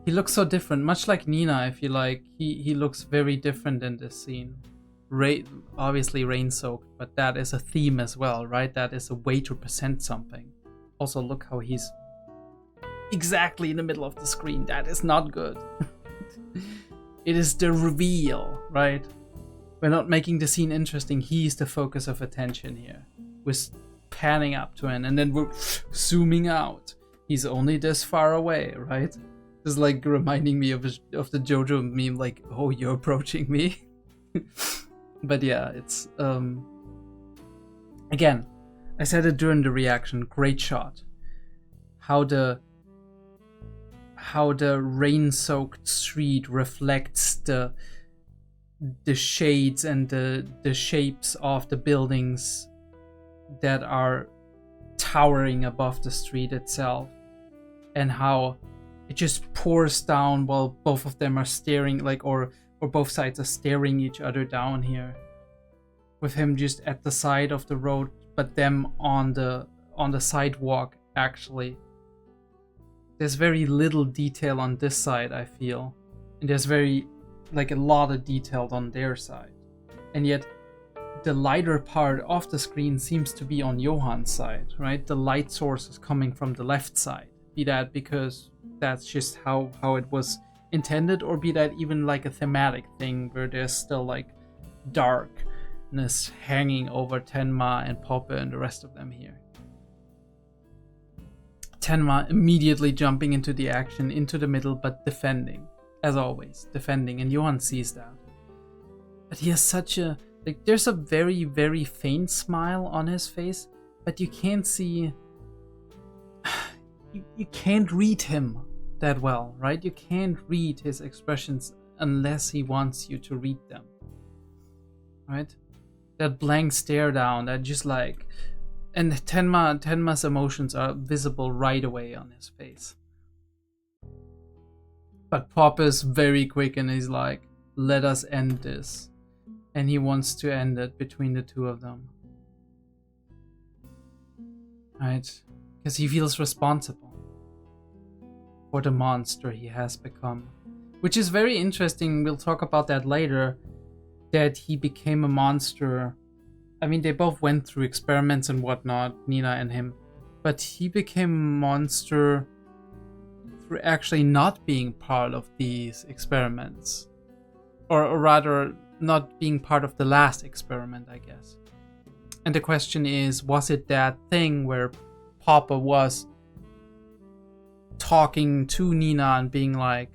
He looks so different, much like Nina, I feel like. He looks very different in this scene. Obviously rain-soaked, but that is a theme as well, right? That is a way to present something. Also, look how he's exactly in the middle of the screen. That is not good. It is the reveal, right? We're not making the scene interesting. He's the focus of attention here. We're panning up to him, and then we're zooming out. He's only this far away, right? It's like reminding me of the JoJo meme, like, oh, you're approaching me. But yeah, it's again, I said it during the reaction, great shot. How the rain-soaked street reflects the shades and the shapes of the buildings that are towering above the street itself, and how it just pours down while both of them are staring, like, or both sides are staring each other down here, with him just at the side of the road, but them on the sidewalk. Actually, there's very little detail on this side, I feel, and there's very, like, a lot of detail on their side, and yet the lighter part of the screen seems to be on Johann's side, right? The light source is coming from the left side, be that because that's just how it was intended, or be that even like a thematic thing where there's still like darkness hanging over Tenma and Poppe and the rest of them here. Tenma immediately jumping into the action, into the middle, but defending, as always, defending, and Johann sees that. But he has such a, like, there's a very, very faint smile on his face, but you can't see, you can't read him that well, right? You can't read his expressions unless he wants you to read them, right? That blank stare down, that just like, and Tenma's emotions are visible right away on his face. But Pop is very quick and he's like, let us end this. And he wants to end it between the two of them, right? Because he feels responsible for the monster he has become, which is very interesting. We'll talk about that later, that he became a monster. I mean, they both went through experiments and whatnot, Nina and him, but he became a monster through actually not being part of these experiments, or rather not being part of the last experiment, I guess. And the question is, was it that thing where Papa was talking to Nina and being like,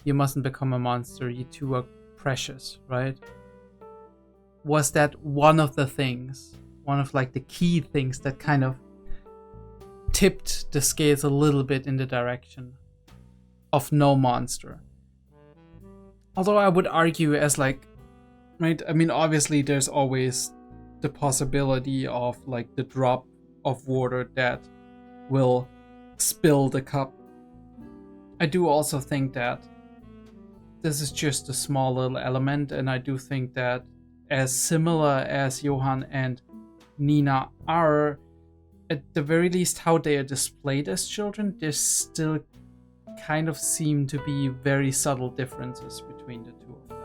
you mustn't become a monster, you two are precious, right? Was that one of the things, one of like the key things that kind of tipped the scales a little bit in the direction of no monster? Although I would argue as like, right, I mean, obviously there's always the possibility of like the drop of water that will spill the cup. I do also think that this is just a small little element, and I do think that as similar as Johann and Nina are, at the very least how they are displayed as children, there still kind of seem to be very subtle differences between the two of them.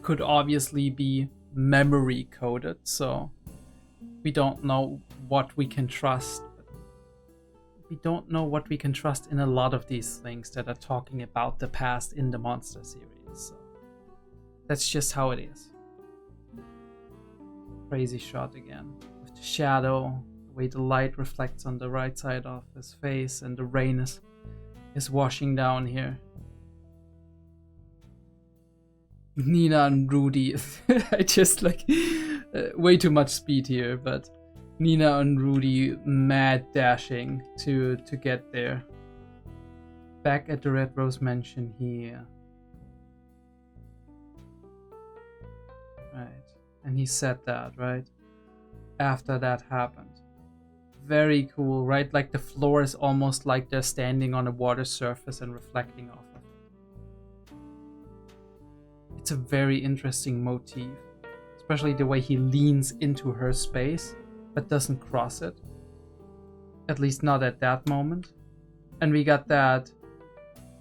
Could obviously be memory coded, so we don't know what we can trust. We don't know what we can trust in a lot of these things that are talking about the past in the Monster series. So that's just how it is. Crazy shot again. With the shadow, the way the light reflects on the right side of his face, and the rain is washing down here. Nina and Rudy. I just like way too much speed here, but Nina and Rudy mad dashing to get there. Back at the Red Rose Mansion here. Right. And he said that, right? After that happened. Very cool, right? Like the floor is almost like they're standing on a water surface and reflecting off of it. It's a very interesting motif. Especially the way he leans into her space, but doesn't cross it. At least not at that moment. And we got that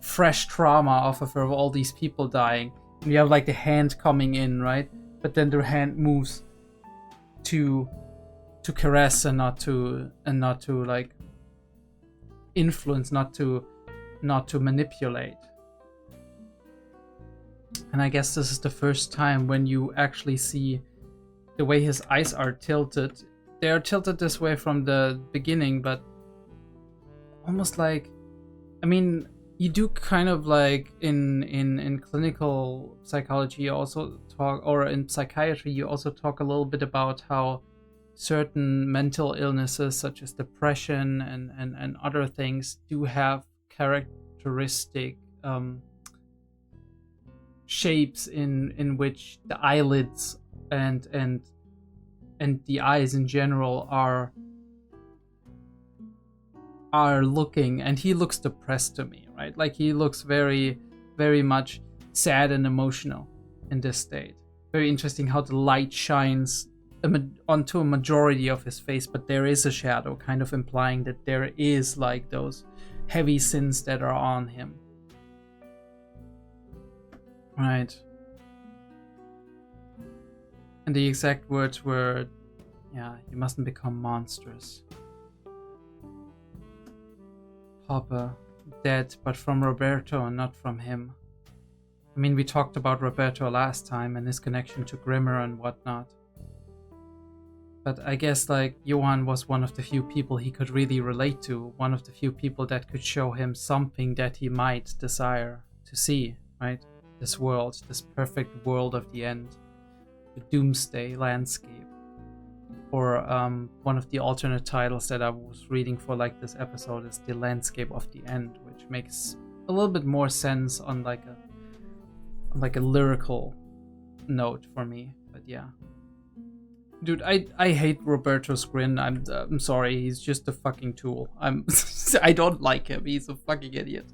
fresh trauma off of her, of all these people dying. And we have like the hand coming in, right? But then the hand moves to caress and not to like influence, not to manipulate. And I guess this is the first time when you actually see the way his eyes are tilted. They are tilted this way from the beginning, but almost like, I mean, you do kind of like in clinical psychology you also talk, or in psychiatry you also talk a little bit about how certain mental illnesses such as depression and other things do have characteristic shapes in which the eyelids and the eyes in general are looking, and he looks depressed to me, right? Like he looks very, very much sad and emotional in this state. Very interesting how the light shines onto a majority of his face, but there is a shadow, kind of implying that there is like those heavy sins that are on him. Right. And the exact words were, yeah, you mustn't become monstrous. Papa, dead, but from Roberto and not from him. I mean, we talked about Roberto last time and his connection to Grimmer and whatnot. But I guess, like, Johann was one of the few people he could really relate to, one of the few people that could show him something that he might desire to see, right? This world, this perfect world of the end, the doomsday landscape. Or one of the alternate titles that I was reading for like this episode is The Landscape of the End, which makes a little bit more sense on like a lyrical note for me. But yeah, dude, I hate Roberto's grin. I'm sorry, he's just a fucking tool. I don't like him. He's a fucking idiot.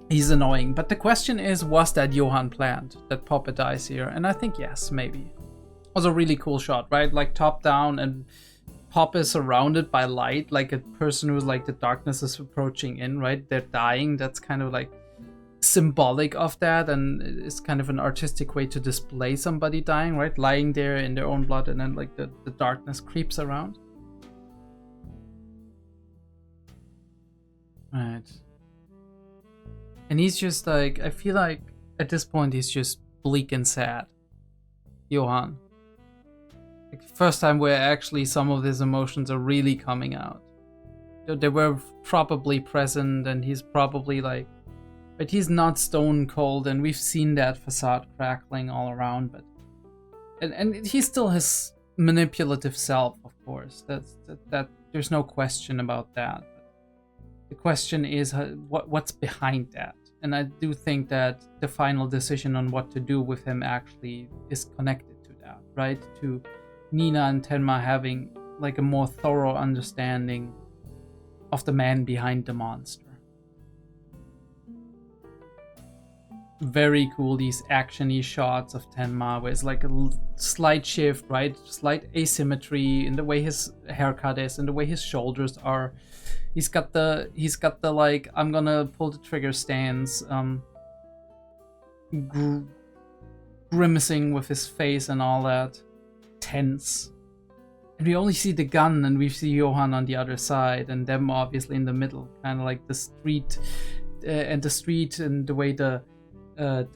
He's annoying. But the question is, was that Johann planned that Papa dies here? And I think yes, maybe. Was a really cool shot, right? Like top down, and Pop is surrounded by light, like a person who's like the darkness is approaching in, right? They're dying. That's kind of like symbolic of that, and it's kind of an artistic way to display somebody dying, right? Lying there in their own blood, and then like the darkness creeps around. Right. And he's just like, I feel like at this point he's just bleak and sad. Johann. Like, first time where actually some of his emotions are really coming out. They were probably present, and he's probably like, but he's not stone cold, and we've seen that facade crackling all around, but and he's still his manipulative self, of course. That there's no question about that. But the question is what's behind that. And I do think that the final decision on what to do with him actually is connected to that. that, right? To Nina and Tenma having like a more thorough understanding of the man behind the monster. Very cool, these actiony shots of Tenma where it's like a slight shift, right? Slight asymmetry in the way his haircut is and the way his shoulders are. He's got the like, I'm gonna pull the trigger stance, grimacing with his face and all that, tense. And we only see the gun, and we see Johann on the other side, and them obviously in the middle, kind of like the street, and the way the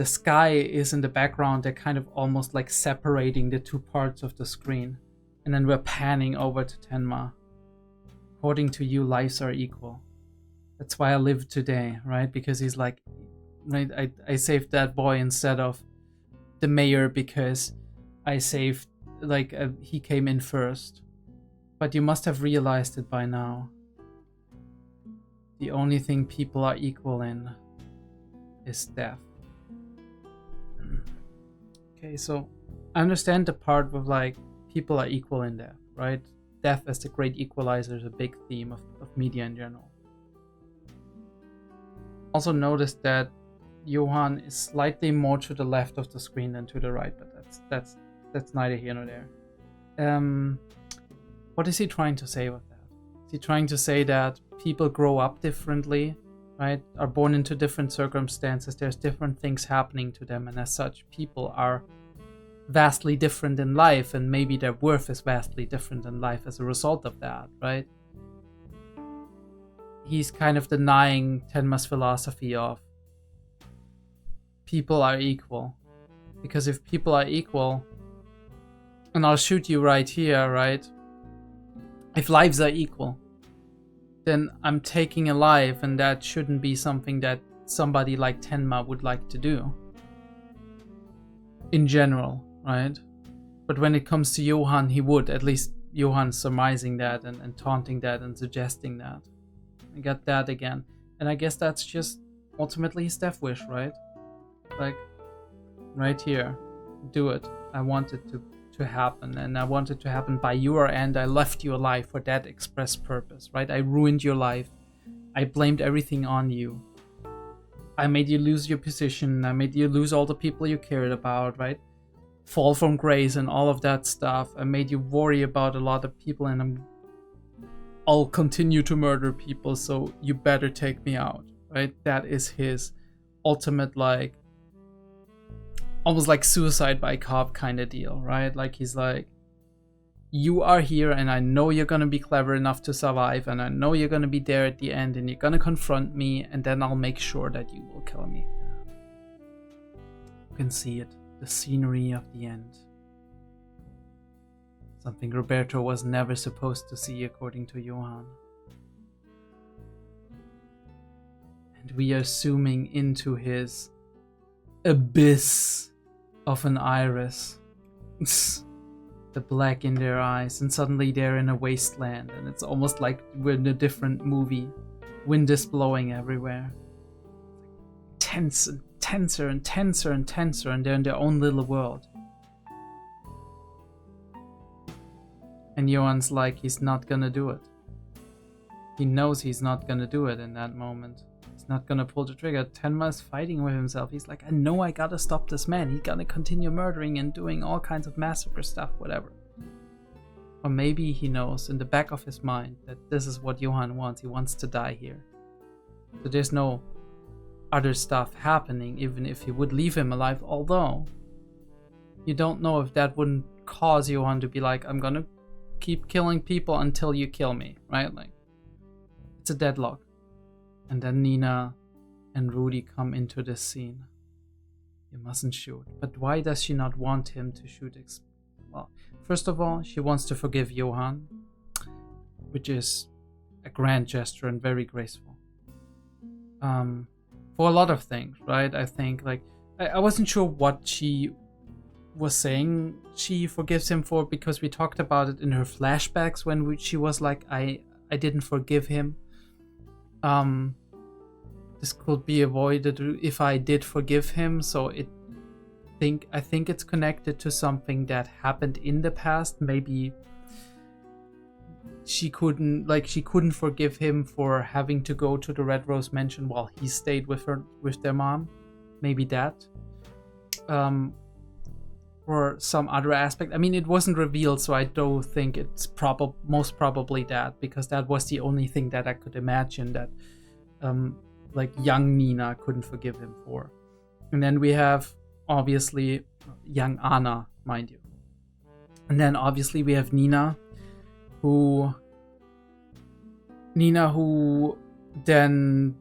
sky is in the background. They're kind of almost like separating the two parts of the screen, and then we're panning over to Tenma. According to you, lives are equal. That's why I live today, right? Because he's like, right, I saved that boy instead of the mayor because I saved, like, he came in first. But you must have realized it by now. The only thing people are equal in is death. Okay, so I understand the part with like people are equal in death, right? Death as the great equalizer is a big theme of media in general. Also notice that Johann is slightly more to the left of the screen than to the right, but that's neither here nor there. What is he trying to say with that? Is he trying to say that people grow up differently, right? Are born into different circumstances, there's different things happening to them, and as such, people are vastly different in life, and maybe their worth is vastly different in life as a result of that, right? He's kind of denying Tenma's philosophy of people are equal. Because if people are equal, and I'll shoot you right here, right? If lives are equal, then I'm taking a life, and that shouldn't be something that somebody like Tenma would like to do. In general, right? But when it comes to Johann, he would. At least Johann surmising that and taunting that and suggesting that. I got that again. And I guess that's just ultimately his death wish, right? Like, right here. Do it. I want it to happen, and I want it to happen by your end. I left you alive for that express purpose, right? I ruined your life. I blamed everything on you. I made you lose your position. I made you lose all the people you cared about, right? Fall from grace and all of that stuff. I made you worry about a lot of people, and I'll continue to murder people, so you better take me out, right? That is his ultimate, like, almost like suicide by cop kind of deal, right? Like, he's like, you are here, and I know you're gonna be clever enough to survive, and I know you're gonna be there at the end, and you're gonna confront me, and then I'll make sure that you will kill me. You can see it, the scenery of the end. Something Roberto was never supposed to see, according to Johann. And we are zooming into his abyss of an iris. The black in their eyes, and suddenly they're in a wasteland, and it's almost like we're in a different movie. Wind is blowing everywhere. Tense and tenser and tenser and tenser, and they're in their own little world. And Johann's like, he's not gonna do it. He knows he's not gonna do it in that moment. He's not gonna pull the trigger. Tenma is fighting with himself. He's like, I know I gotta stop this man. He's gonna continue murdering and doing all kinds of massacre stuff, whatever. Or maybe he knows in the back of his mind that this is what Johann wants. He wants to die here. So there's no other stuff happening, even if he would leave him alive. Although, you don't know if that wouldn't cause Johann to be like, I'm gonna keep killing people until you kill me, right? Like, it's a deadlock. And then Nina and Rudy come into this scene. You mustn't shoot. But why does she not want him to shoot? Well, first of all, she wants to forgive Johann, which is a grand gesture and very graceful. For a lot of things, right? I think, like, I wasn't sure what she was saying she forgives him for, because we talked about it in her flashbacks when she was like, I didn't forgive him. This could be avoided if I did forgive him, so it think it's connected to something that happened in the past. Maybe she couldn't forgive him for having to go to the Red Rose Mansion while he stayed with their mom. Maybe that. Or some other aspect. I mean, it wasn't revealed, so I don't think it's most probably that, because that was the only thing that I could imagine that young Nina couldn't forgive him for. And then we have obviously young Anna, mind you. And then obviously we have Nina who then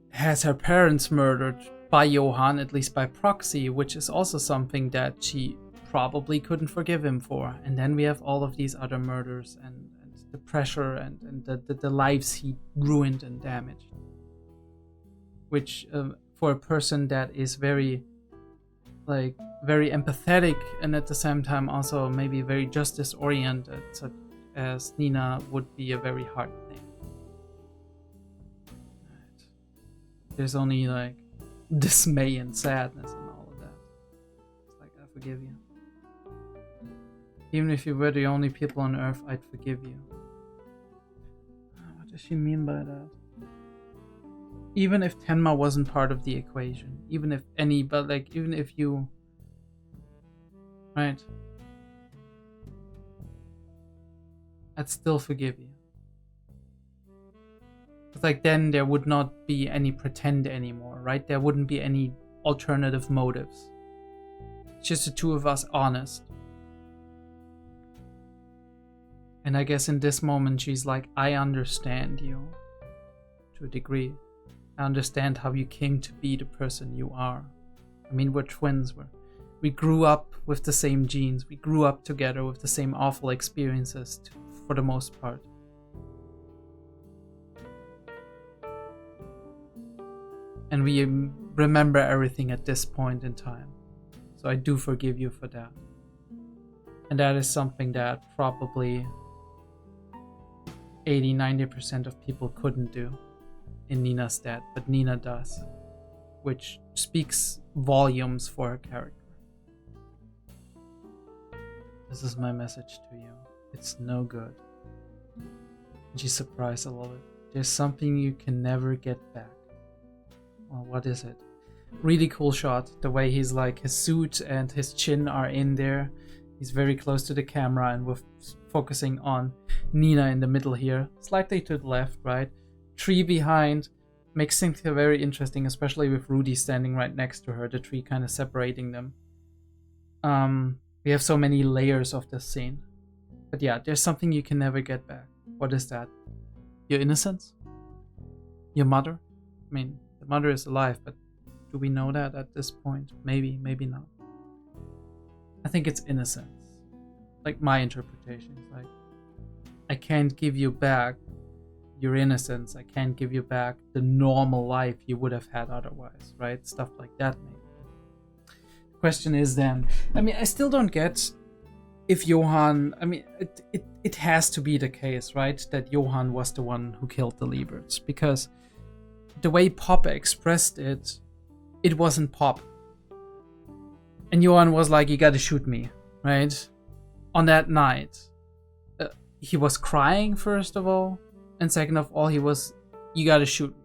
has her parents murdered by Johann, at least by proxy, which is also something that she probably couldn't forgive him for. And then we have all of these other murders and the pressure and the lives he ruined and damaged. Which, for a person that is very empathetic and at the same time also maybe very justice-oriented, such as Nina, would be a very hard thing. Right. There's only dismay and sadness and all of that. It's like, I forgive you. Even if you were the only people on Earth, I'd forgive you. What does she mean by that? Even if Tenma wasn't part of the equation, even if you, right? I'd still forgive you. It's then there would not be any pretend anymore, right? There wouldn't be any alternative motives. It's just the two of us honest. And I guess in this moment she's like, I understand you to a degree. I understand how you came to be the person you are. I mean, we're twins. We grew up with the same genes. We grew up together with the same awful experiences for the most part. And we remember everything at this point in time. So I do forgive you for that. And that is something that probably 80-90% of people couldn't do in Nina's stead, but Nina does, which speaks volumes for her character. This is my message to you. It's no good. And she's surprised a little bit. There's something you can never get back. Well, what is it? Really cool shot. The way he's his suit and his chin are in there. He's very close to the camera, and we're focusing on Nina in the middle here. Slightly to the left, right? Tree behind. Makes things very interesting, especially with Rudy standing right next to her. The tree kind of separating them. We have so many layers of this scene. But yeah, there's something you can never get back. What is that? Your innocence? Your mother? I mean, the mother is alive, but do we know that at this point? Maybe, maybe not. I think it's innocence. My interpretation is I can't give you back your innocence. I can't give you back the normal life you would have had otherwise, right? Stuff like that, maybe. The question is then, I mean, I still don't get if Johann, I mean, it has to be the case, right? That Johann was the one who killed the Lieberts, because the way Pop expressed it, it wasn't Pop. And Johann was like, you gotta shoot me, right? On that night. He was crying, first of all. And second of all, he was, you gotta shoot me.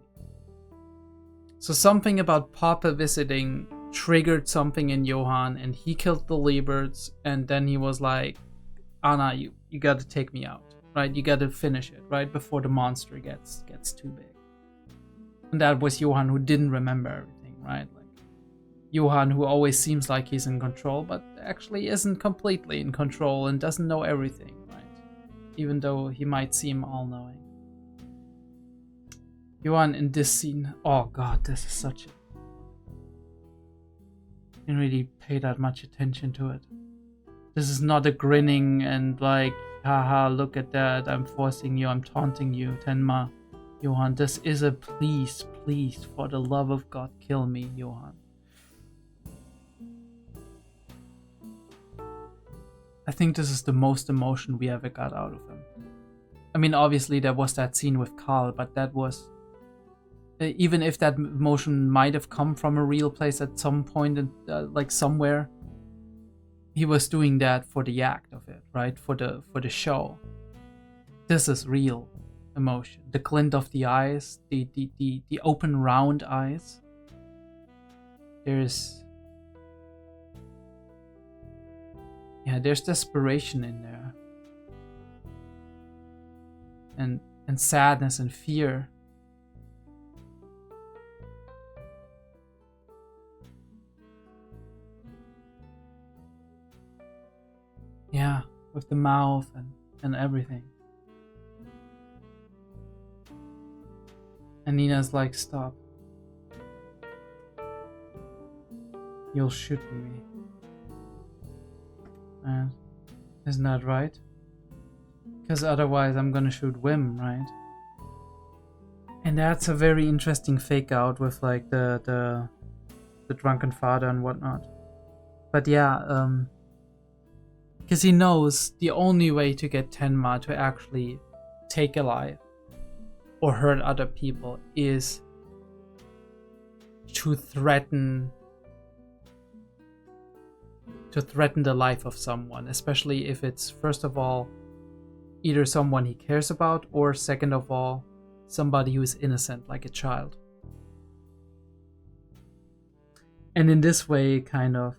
So something about Papa visiting triggered something in Johann, and he killed the Lieberts, and then he was like, Anna, you gotta take me out, right? You gotta finish it, right? Before the monster gets too big. And that was Johann, who didn't remember everything, right? Johann, who always seems like he's in control, but actually isn't completely in control and doesn't know everything, right? Even though he might seem all-knowing. Johann in this scene, oh god, this is such a... I didn't really pay that much attention to it. This is not a grinning and haha, look at that, I'm forcing you, I'm taunting you, Tenma. Johann, this is a please, for the love of God, kill me, Johann. I think this is the most emotion we ever got out of him. I mean, obviously there was that scene with Karl, but that was even if that emotion might have come from a real place at some point, and like somewhere, he was doing that for the act of it, right? For the show. This is real emotion. The glint of the eyes, the open round eyes. There's desperation in there. And sadness and fear. Yeah, with the mouth and everything. And Nina's like, stop. You'll shoot me. Isn't that right? Because otherwise I'm gonna shoot Wim, right? And that's a very interesting fake out with like the drunken father and whatnot. But yeah, because he knows the only way to get Tenma to actually take a life or hurt other people is to threaten the life of someone, especially if it's, first of all, either someone he cares about, or second of all, somebody who is innocent, like a child. And in this way, kind of,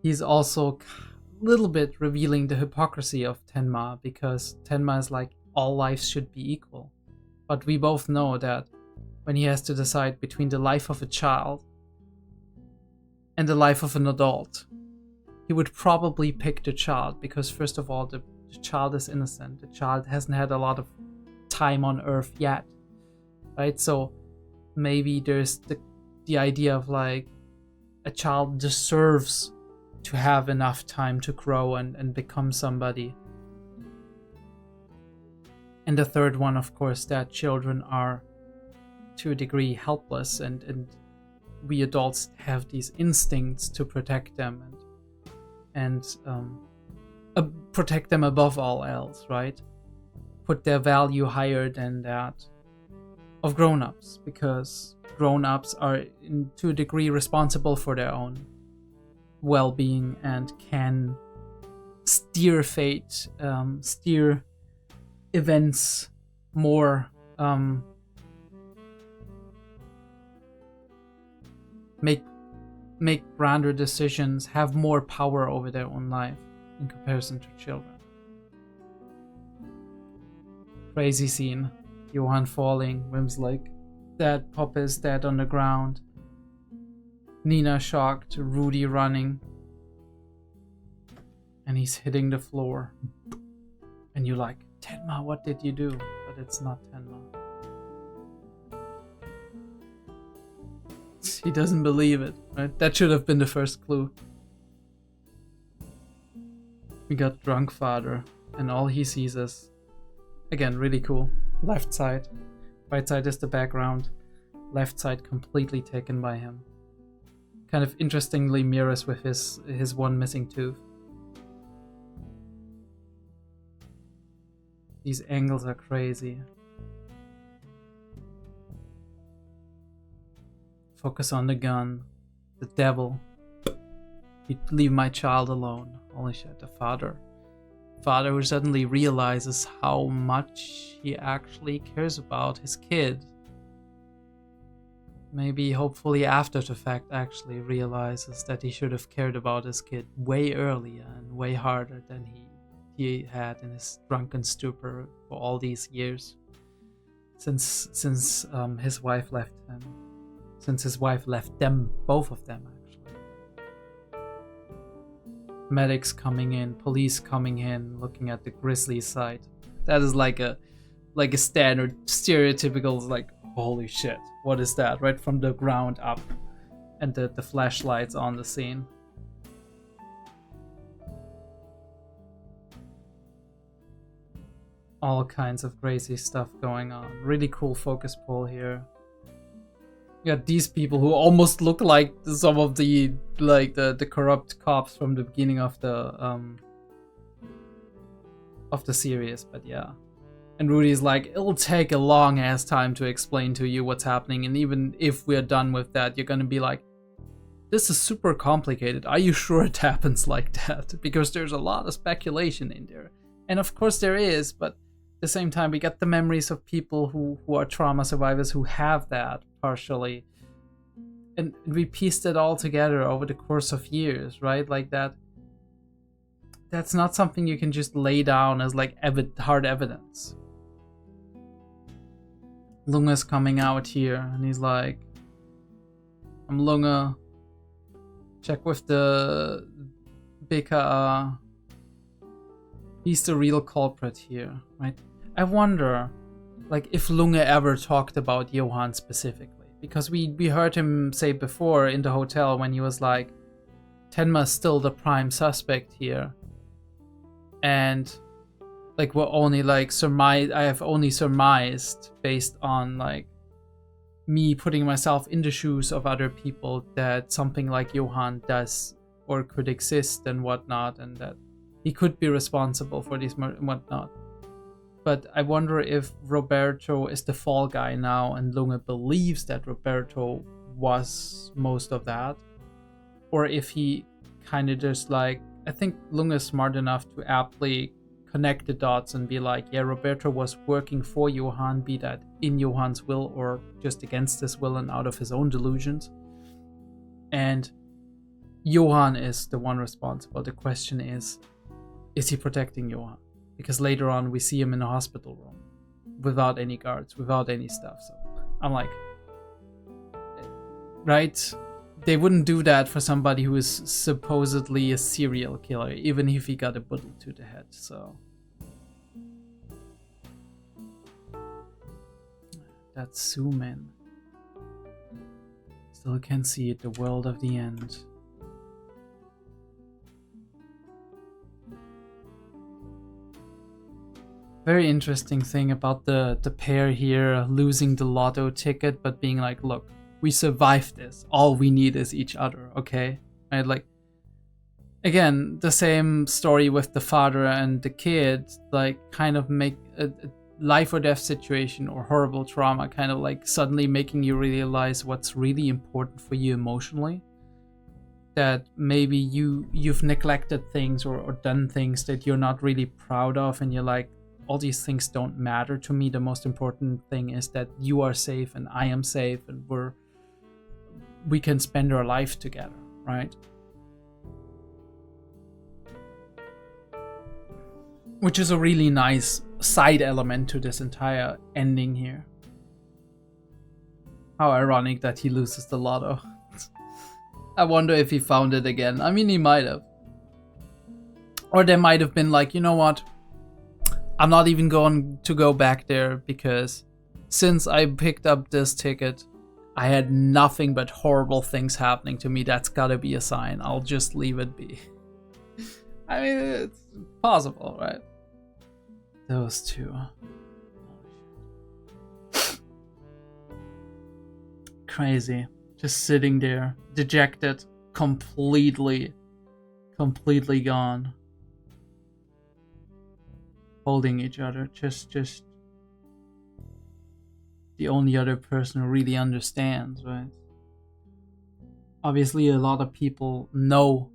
he's also a little bit revealing the hypocrisy of Tenma, because Tenma is like, all lives should be equal. But we both know that when he has to decide between the life of a child and the life of an adult, he would probably pick the child, because first of all, the child is innocent. The child hasn't had a lot of time on Earth yet, right? So maybe there's the idea of like a child deserves to have enough time to grow and become somebody. And the third one, of course, that children are to a degree helpless, and we adults have these instincts to protect them and protect them above all else, right? Put their value higher than that of grown-ups, because grown-ups are to a degree responsible for their own well-being and can steer fate, steer events more, make grander decisions, have more power over their own life in comparison to children. Crazy scene. Johann falling. Wim's like, Dad, Papa is dead on the ground. Nina shocked. Rudy running. And he's hitting the floor. And you're like, Tenma, what did you do? But it's not Tenma. He doesn't believe it, right? That should have been the first clue. We got drunk father, and all he sees is, again, really cool, left side. Right side is the background. Left side completely taken by him. Kind of interestingly mirrors with his one missing tooth. These angles are crazy. Focus on the gun. The devil. He'd leave my child alone. Holy shit, the father. Father who suddenly realizes how much he actually cares about his kid. Maybe, hopefully after the fact, actually realizes that he should have cared about his kid way earlier and way harder than he had in his drunken stupor for all these years. Since his wife left him. Since his wife left them, both of them actually. Medics coming in, police coming in, looking at the grisly side. That is like a standard, stereotypical, like, holy shit, what is that? Right from the ground up. And the flashlights on the scene. All kinds of crazy stuff going on. Really cool focus pull here. You got these people who almost look like some of the corrupt cops from the beginning of the series, but yeah, And Rudy's like, it'll take a long ass time to explain to you what's happening, and even if we're done with that, you're gonna be like, this is super complicated. Are you sure it happens like that? Because there's a lot of speculation in there. And of course there is, but at the same time, we get the memories of people who are trauma survivors who have that partially. And we pieced it all together over the course of years, right? Like that's not something you can just lay down as like hard evidence. Lunga's coming out here, and he's like, I'm Lunga. Check with the BKA. He's the real culprit here, right? I wonder, like, if Lunga ever talked about Johan specifically. Because we heard him say before in the hotel when he was like, Tenma's still the prime suspect here. And like we're only like I have only surmised based on like me putting myself in the shoes of other people that something like Johan does or could exist and whatnot, and that he could be responsible for this and whatnot. But I wonder if Roberto is the fall guy now and Lunga believes that Roberto was most of that, or if he kind of just like, I think Lunga is smart enough to aptly connect the dots and be like, yeah, Roberto was working for Johan, be that in Johan's will or just against his will and out of his own delusions. And Johan is the one responsible. The question is he protecting Johan? Because later on we see him in a hospital room without any guards, without any stuff. So I'm like, right? They wouldn't do that for somebody who is supposedly a serial killer, even if he got a bullet to the head, so. That's Sumin. Still can see it, the world of the end. Very interesting thing about the pair here losing the lotto ticket, but being like, look, we survived this. All we need is each other, okay? Right? Like, again, the same story with the father and the kid, like, kind of make a life or death situation or horrible trauma, kind of like suddenly making you realize what's really important for you emotionally. That maybe you've neglected things or done things that you're not really proud of, and you're like, all these things don't matter to me. The most important thing is that you are safe and I am safe, and we can spend our life together, right? Which is a really nice side element to this entire ending here. How ironic that he loses the lotto. I wonder if he found it again. I mean, he might have. Or they might have been like, you know what? I'm not even going to go back there, because since I picked up this ticket, I had nothing but horrible things happening to me. That's gotta be a sign. I'll just leave it be. I mean, it's possible, right? Those two. Crazy. Just sitting there, dejected, completely gone. Holding each other, just the only other person who really understands, right? Obviously, a lot of people know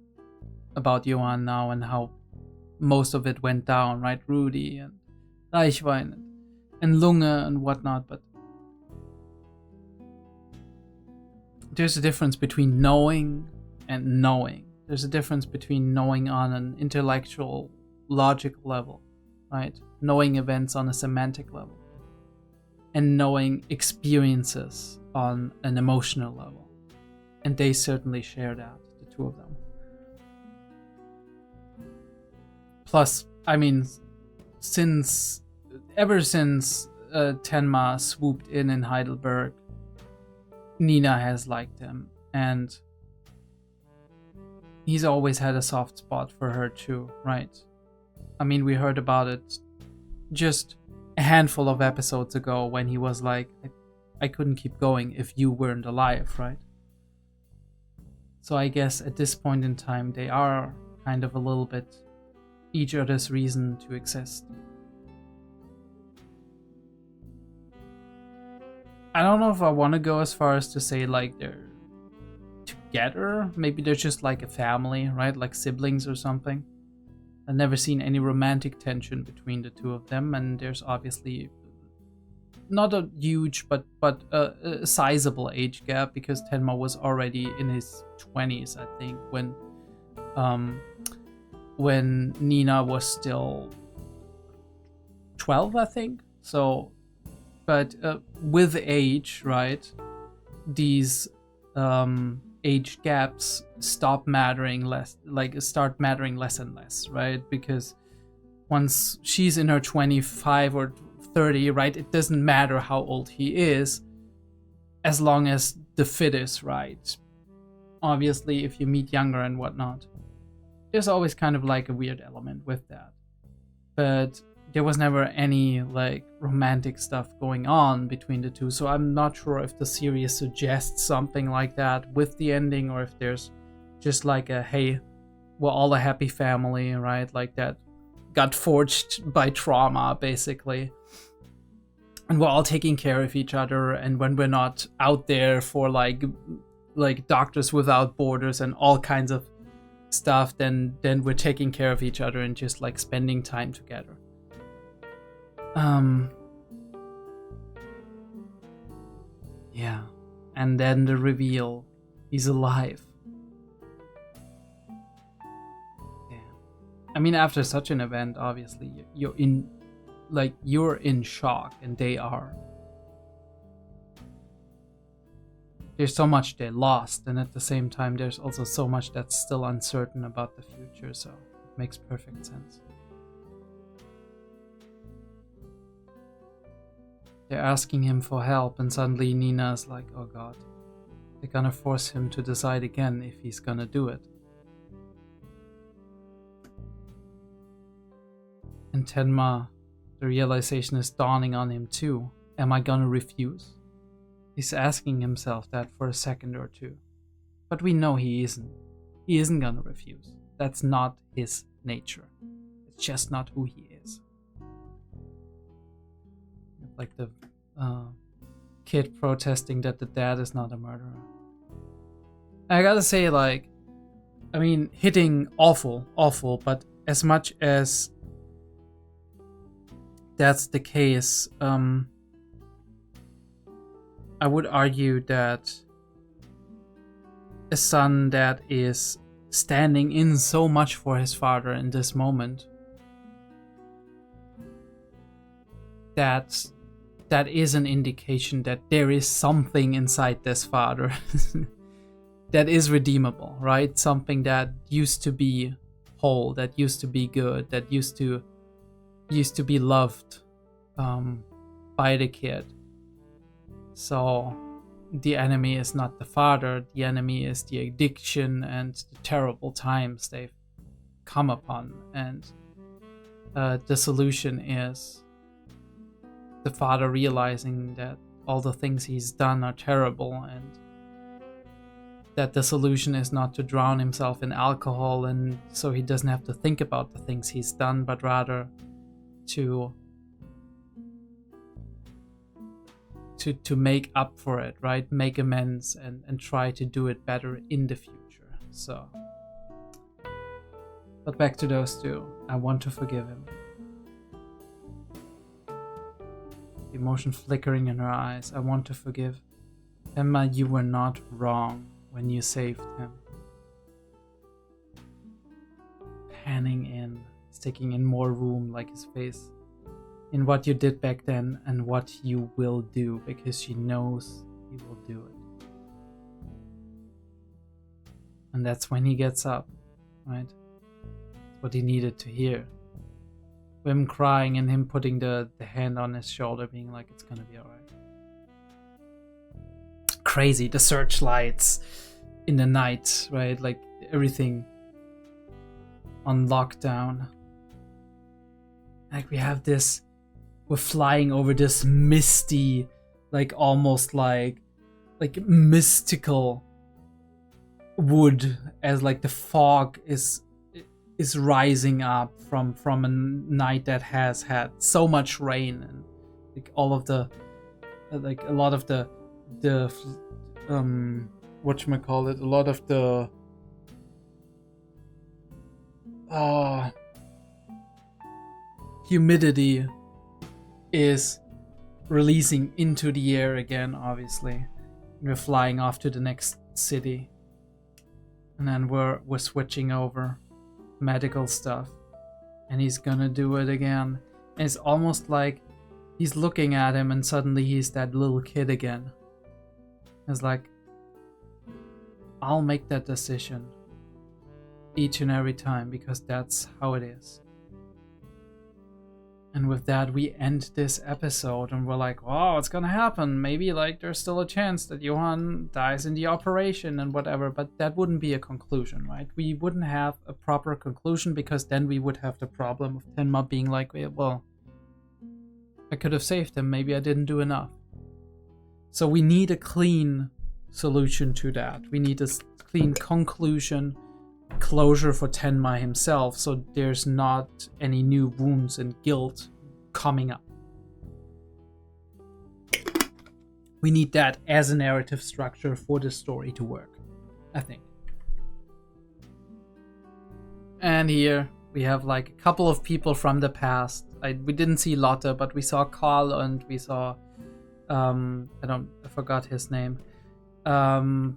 about Johan now and how most of it went down, right? Rudy and Reichwein and Lunga and whatnot, but there's a difference between knowing and knowing. There's a difference between knowing on an intellectual, logical level, right? Knowing events on a semantic level, and knowing experiences on an emotional level. And they certainly share that, the two of them. Plus, I mean, ever since Tenma swooped in Heidelberg, Nina has liked him, and he's always had a soft spot for her too, right? I mean, we heard about it just a handful of episodes ago when he was like, I couldn't keep going if you weren't alive, right? So I guess at this point in time, they are kind of a little bit each other's reason to exist. I don't know if I want to go as far as to say like they're together. Maybe they're just like a family, right? Like siblings or something. I've never seen any romantic tension between the two of them, and there's obviously not a huge but a sizable age gap, because Tenma was already in his 20s, I think, when Nina was still 12, I think. So, but with age, right, these age gaps start mattering less and less, right? Because once she's in her 25 or 30, right, it doesn't matter how old he is, as long as the fit is right. Obviously, if you meet younger and whatnot, there's always kind of like a weird element with that. But there was never any like romantic stuff going on between the two, so I'm not sure if the series suggests something like that with the ending, or if there's just like a, hey, we're all a happy family, right? Like that got forged by trauma, basically. And we're all taking care of each other, and when we're not out there for like Doctors Without Borders and all kinds of stuff, then we're taking care of each other and just like spending time together. Yeah, and then the reveal, he's alive. Yeah, I mean, after such an event, obviously you're in shock, and they are. There's so much they lost, and at the same time there's also so much that's still uncertain about the future, so it makes perfect sense. They're asking him for help, and suddenly Nina's like, oh god, they're gonna force him to decide again if he's gonna do it. And Tenma, the realization is dawning on him too. Am I gonna refuse? He's asking himself that for a second or two. But we know he isn't. He isn't gonna refuse. That's not his nature. It's just not who he is. Like the kid protesting that the dad is not a murderer. I gotta say, like, I mean, hitting awful, but as much as that's the case, I would argue that a son that is standing in so much for his father in this moment, that is an indication that there is something inside this father that is redeemable, right? Something that used to be whole, that used to be good, that used to be loved by the kid. So the enemy is not the father, the enemy is the addiction and the terrible times they've come upon. And the solution is the father realizing that all the things he's done are terrible, and that the solution is not to drown himself in alcohol, and so he doesn't have to think about the things he's done, but rather to make up for it, right? Make amends and try to do it better in the future. So, but back to those two. I want to forgive him. Emotion flickering in her eyes. I want to forgive. Emma, you were not wrong when you saved him. Panning in, sticking in more room, like his face, in what you did back then and what you will do, because she knows you will do it. And that's when he gets up, right? That's what he needed to hear. Him crying and him putting the hand on his shoulder, being like, it's gonna be alright. Crazy, the searchlights in the night, right? Like everything on lockdown. Like we have this, we're flying over this misty, like almost like mystical wood, as like the fog is rising up from a night that has had so much rain, and like all of the like a lot of the whatchamacallit, a lot of the humidity is releasing into the air again, obviously. We're flying off to the next city. And then we're switching over medical stuff. And he's gonna do it again. And it's almost like he's looking at him and suddenly he's that little kid again. It's like, I'll make that decision each and every time because that's how it is. And with that, we end this episode and we're like, oh, what's gonna happen? Maybe like there's still a chance that Johann dies in the operation and whatever, but that wouldn't be a conclusion, right? We wouldn't have a proper conclusion because then we would have the problem of Tenma being like, well, I could have saved him, maybe I didn't do enough. So we need a clean solution to that. We need a clean conclusion, closure for Tenma himself, so there's not any new wounds and guilt coming up. We need that as a narrative structure for the story to work, I think. And here we have like a couple of people from the past. We didn't see Lotte, but we saw Carl and we saw I forgot his name. And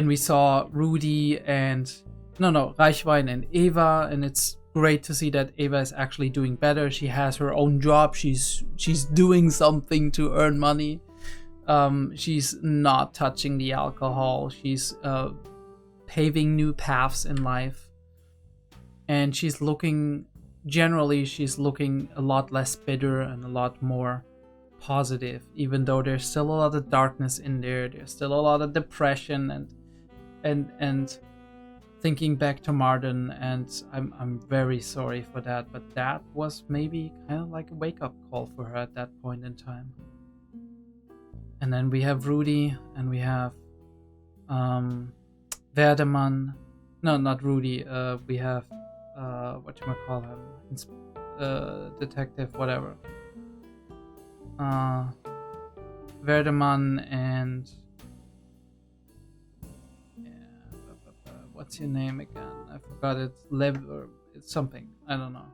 we saw Rudy and Reichwein and Eva, and it's great to see that Eva is actually doing better. She has her own job. She's doing something to earn money. She's not touching the alcohol. She's paving new paths in life. And she's looking a lot less bitter and a lot more positive, even though there's still a lot of darkness in there. There's still a lot of depression and thinking back to Martin, and I'm very sorry for that, but that was maybe kind of like a wake-up call for her at that point in time. And then we have Rudy, and we have Verdemann. No, not Rudy. We have whatchamacallit, detective, whatever. Verdemann and what's your name again? I forgot. It's Lev or it's something. I don't know.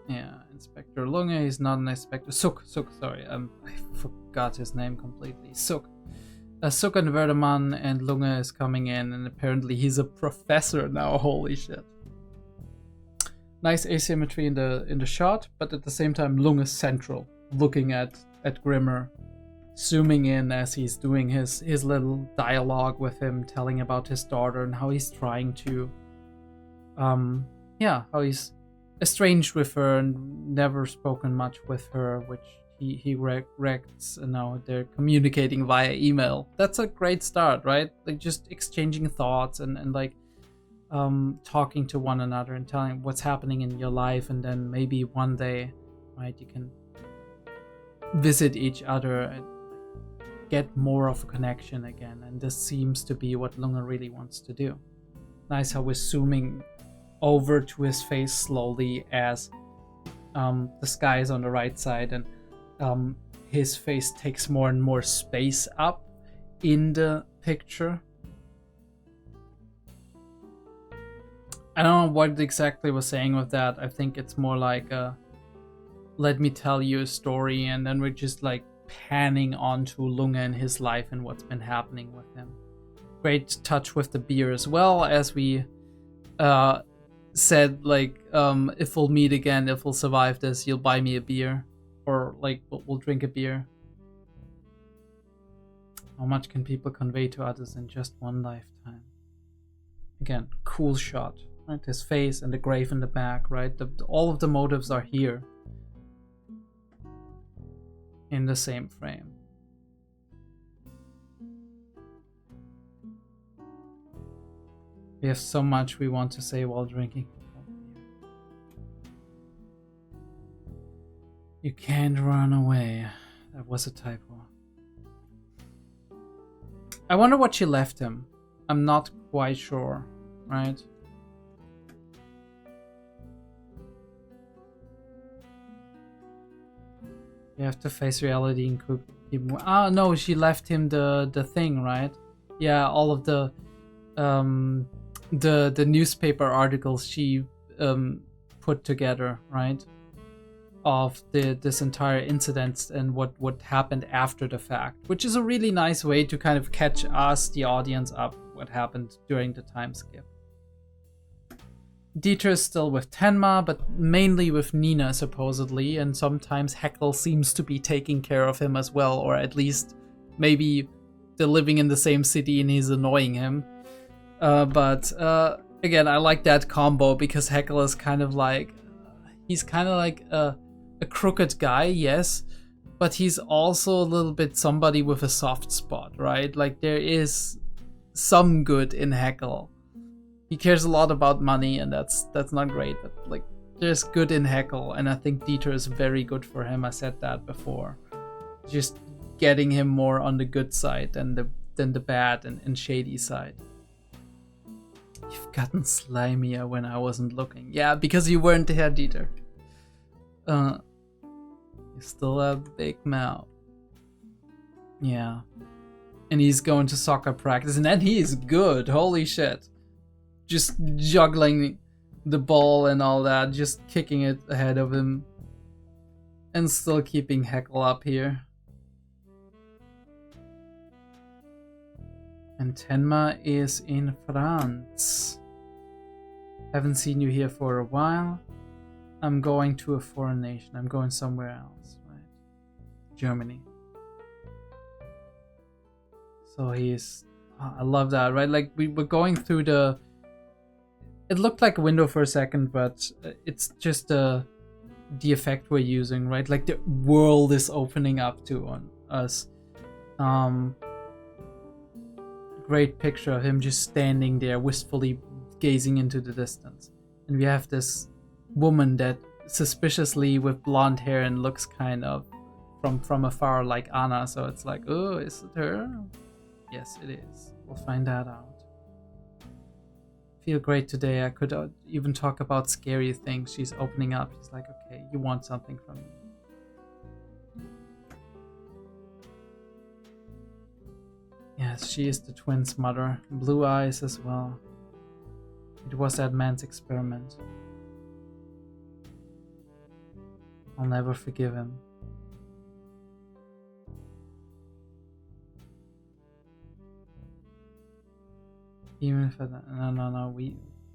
Yeah, Inspector Lunge. He's not an inspector. Suk. Sorry, I forgot his name completely. Suk. Suk and Verdemann and Lunge is coming in, and apparently he's a professor now. Holy shit! Nice asymmetry in the shot, but at the same time, Lunge is central, looking at Grimmer, zooming in as he's doing his little dialogue with him, telling about his daughter and how he's trying to, how he's estranged with her and never spoken much with her, which he regrets, and now they're communicating via email. That's a great start, right? Like just exchanging thoughts and like talking to one another and telling what's happening in your life, and then maybe one day, right, you can visit each other and get more of a connection again. And this seems to be what Lunge really wants to do. Nice how we're zooming over to his face slowly as the sky is on the right side, and his face takes more and more space up in the picture. I don't know what exactly was saying with that. I think it's more like let me tell you a story, and then we're just like panning onto Lunge and his life and what's been happening with him. Great touch with the beer as well, as we said, like, if we'll meet again, if we'll survive this, you'll buy me a beer, or like we'll drink a beer. How much can people convey to others in just one lifetime? Again, cool shot, right? His face and the grave in the back, right? All of the motives are here in the same frame. We have so much we want to say while drinking. You can't run away. That was a typo. I wonder what she left him. I'm not quite sure, right? You have to face reality and keep. Ah, no, she left him the thing, right? Yeah, all of the newspaper articles she put together, right? Of this entire incident and what happened after the fact, which is a really nice way to kind of catch us, the audience, up what happened during the time skip. Dieter is still with Tenma, but mainly with Nina, supposedly, and sometimes Heckle seems to be taking care of him as well, or at least maybe they're living in the same city and he's annoying him. But again, I like that combo because Heckle is kind of like, he's kind of like a crooked guy, yes, but he's also a little bit somebody with a soft spot, right? Like there is some good in Heckle. He cares a lot about money, and that's not great, but like there's good in Heckle, and I think Dieter is very good for him. I said that before. Just getting him more on the good side than the bad and shady side. You've gotten slimier when I wasn't looking. Yeah, because you weren't there, Dieter. You still have a big mouth. Yeah. And he's going to soccer practice, and then he is good. Holy shit. Just juggling the ball and all that, just kicking it ahead of him. And still keeping Heckle up here. And Tenma is in France. Haven't seen you here for a while. I'm going to a foreign nation. I'm going somewhere else, right? Germany. So he's... Oh, I love that, right? Like, we were going through the... It looked like a window for a second, but it's just the effect we're using, right? Like, the world is opening up to on us. Great picture of him just standing there, wistfully gazing into the distance. And we have this woman that suspiciously with blonde hair and looks kind of from afar like Anna, so it's like, oh, is it her? Yes, it is. We'll find that out. Feel great today. I could even talk about scary things. She's opening up. She's like, okay, you want something from me. Yes, she is the twins' mother. Blue eyes as well. It was that man's experiment. I'll never forgive him. Even if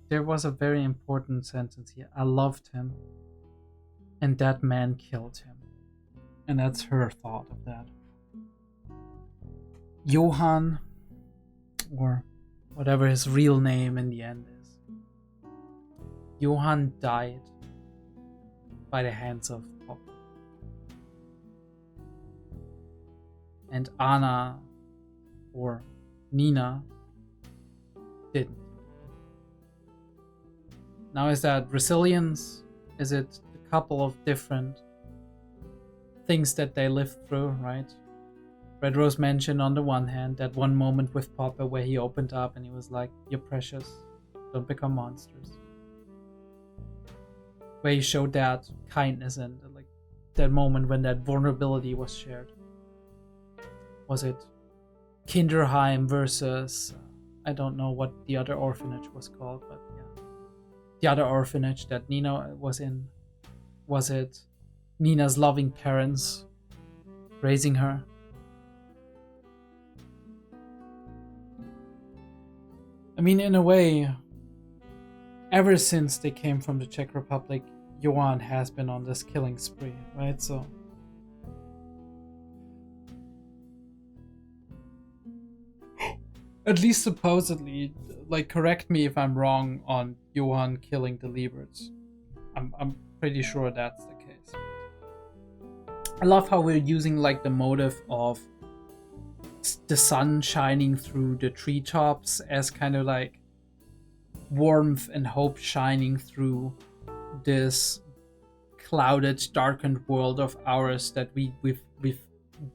there was a very important sentence here. I loved him, and that man killed him. And that's her thought of that. Johann, or whatever his real name in the end is. Johann died by the hands of Papa. And Anna, or Nina, didn't. Now, is that resilience? Is it a couple of different things that they lived through, right? Red Rose mentioned on the one hand that one moment with Papa where he opened up and he was like, you're precious, don't become monsters. Where he showed that kindness and like that moment when that vulnerability was shared. Was it Kinderheim versus... I don't know what the other orphanage was called, but yeah. The other orphanage that Nina was in. Was it Nina's loving parents raising her? I mean, in a way, ever since they came from the Czech Republic, Johann has been on this killing spree, right? So... At least supposedly, like, correct me if I'm wrong on Johann killing the Lieberts. I'm pretty sure that's the case. I love how we're using like the motive of the sun shining through the treetops as kind of like warmth and hope shining through this clouded, darkened world of ours that we've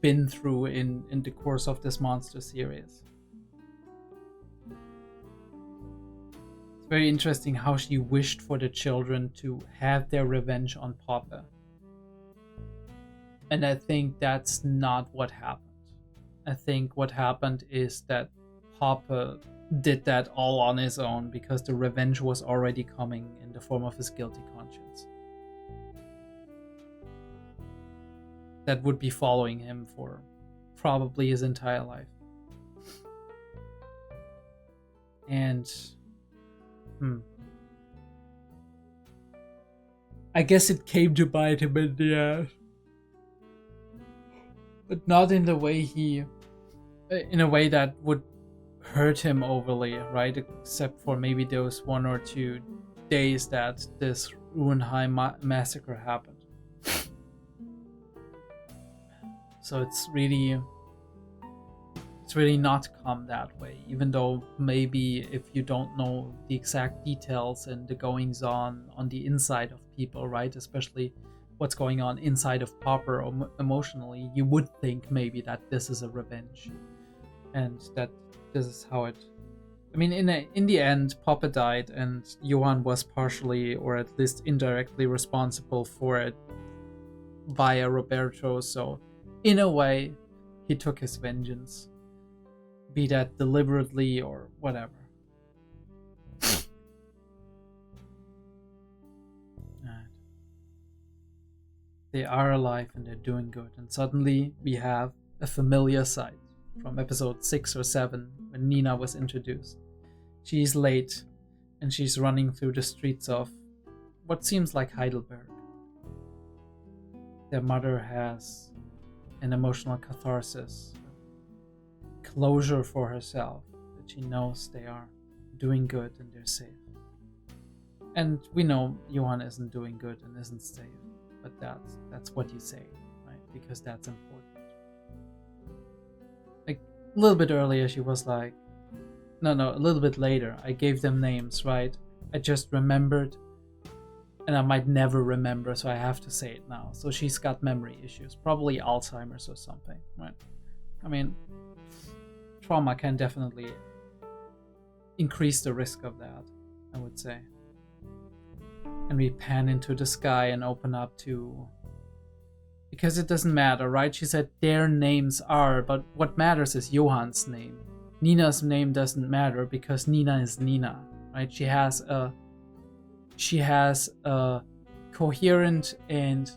been through in the course of this monster series. Very interesting how she wished for the children to have their revenge on Papa. And I think that's not what happened. I think what happened is that Papa did that all on his own because the revenge was already coming in the form of his guilty conscience. That would be following him for probably his entire life. And I guess it came to bite him in the ass. But not in the way in a way that would hurt him overly, right? Except for maybe those 1 or 2 days that this Ruhenheim massacre happened. So it's really not come that way, even though maybe if you don't know the exact details and the goings on the inside of people, right? Especially what's going on inside of Popper emotionally, you would think maybe that this is a revenge. And that this is how it... I mean, in the end, Popper died and Johann was partially, or at least indirectly, responsible for it via Roberto, so in a way, he took his vengeance. Be that deliberately or whatever. They are alive and they're doing good. And suddenly we have a familiar sight from episode 6 or 7 when Nina was introduced. She's late and she's running through the streets of what seems like Heidelberg. Their mother has an emotional catharsis, closure for herself, that she knows they are doing good and they're safe. And we know Johann isn't doing good and isn't safe, but that's what you say, right? Because that's important. Like a little bit earlier she was like, no, a little bit later, I gave them names, right? I just remembered and I might never remember, so I have to say it now. So she's got memory issues, probably Alzheimer's or something, right? I mean, trauma can definitely increase the risk of that, I would say. And we pan into the sky and open up to... Because it doesn't matter, right? She said their names are, but what matters is Johann's name. Nina's name doesn't matter because Nina is Nina, right? She has a coherent and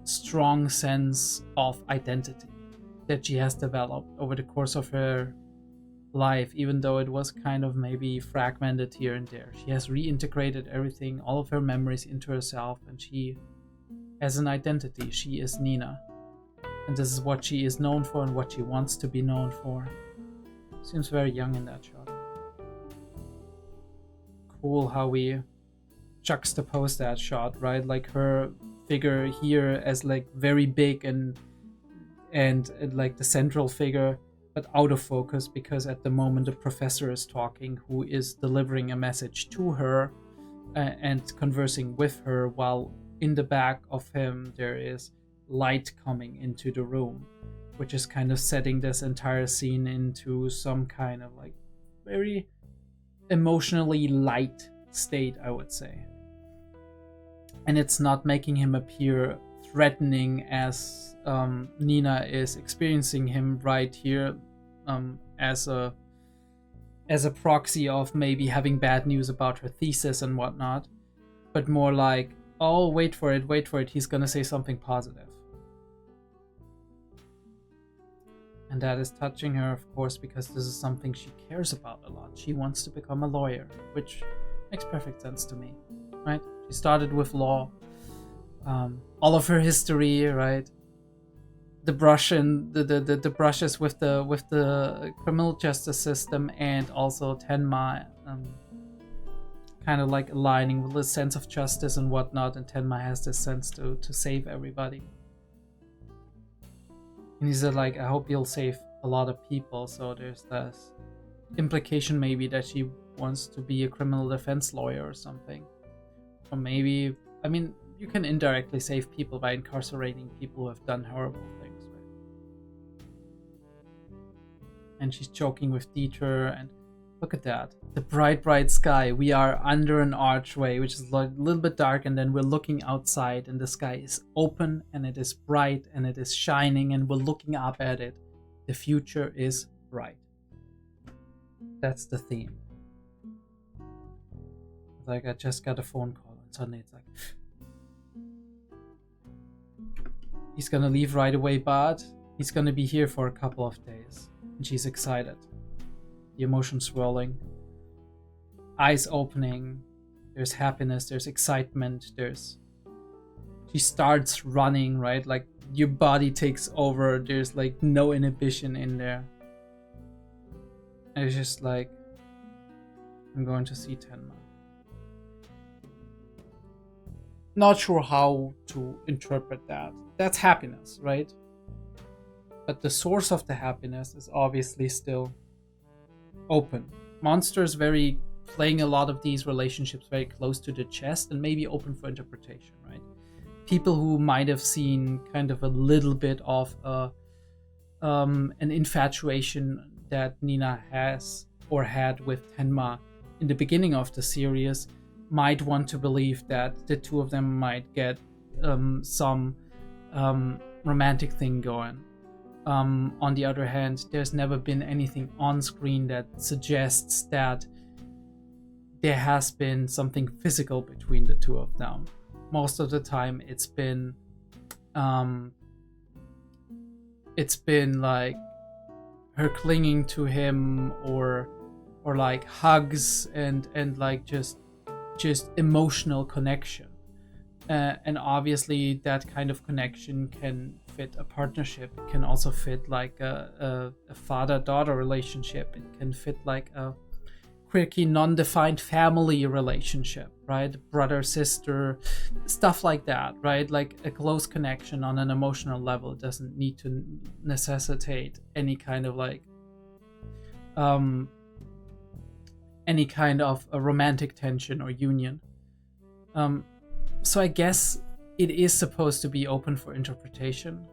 strong sense of identity that she has developed over the course of her life, even though it was kind of maybe fragmented here and there. She has reintegrated everything, all of her memories into herself, and she has an identity. She is Nina. And this is what she is known for and what she wants to be known for. Seems very young in that shot. Cool how we juxtapose that shot, right? Like her figure here as like very big and like the central figure, but out of focus because at the moment the professor is talking, who is delivering a message to her and conversing with her, while in the back of him there is light coming into the room, which is kind of setting this entire scene into some kind of like very emotionally light state, I would say. And it's not making him appear threatening as Nina is experiencing him right here as a proxy of maybe having bad news about her thesis and whatnot, but more like, oh, wait for it, he's gonna say something positive. And that is touching her, of course, because this is something she cares about a lot. She wants to become a lawyer, which makes perfect sense to me, right? She started with law, all of her history, right? The brush and the brushes with the criminal justice system, and also Tenma, kind of like aligning with the sense of justice and whatnot. And Tenma has this sense to save everybody. And he said, like, I hope you'll save a lot of people. So there's this implication maybe that she wants to be a criminal defense lawyer or something. Or maybe, I mean, you can indirectly save people by incarcerating people who have done horrible things, right? And she's joking with Dieter, and Look at that. The bright, bright sky. We are under an archway, which is a little bit dark, and then we're looking outside, and the sky is open, and it is bright, and it is shining, and we're looking up at it. The future is bright. That's the theme. Like, I just got a phone call, and suddenly it's like... He's gonna leave right away, but he's gonna be here for a couple of days. And she's excited. The emotion swirling, eyes opening, there's happiness, there's excitement, she starts running, right? Like your body takes over, there's like no inhibition in there. And it's just like, I'm going to see Tenma. Not sure how to interpret that. That's happiness, right? But the source of the happiness is obviously still open. Monster is very playing a lot of these relationships very close to the chest and maybe open for interpretation, right? People who might have seen kind of a little bit of an infatuation that Nina has or had with Tenma in the beginning of the series might want to believe that the two of them might get some romantic thing going. On the other hand, there's never been anything on screen that suggests that there has been something physical between the two of them. Most of the time, it's been like her clinging to him, or like hugs and like just emotional connection. And obviously, that kind of connection can fit a partnership. It can also fit like a father-daughter relationship. It can fit like a quirky, non-defined family relationship, right? Brother-sister, stuff like that, right? Like a close connection on an emotional level. It doesn't need to necessitate any kind of like any kind of a romantic tension or union. So I guess it is supposed to be open for interpretation.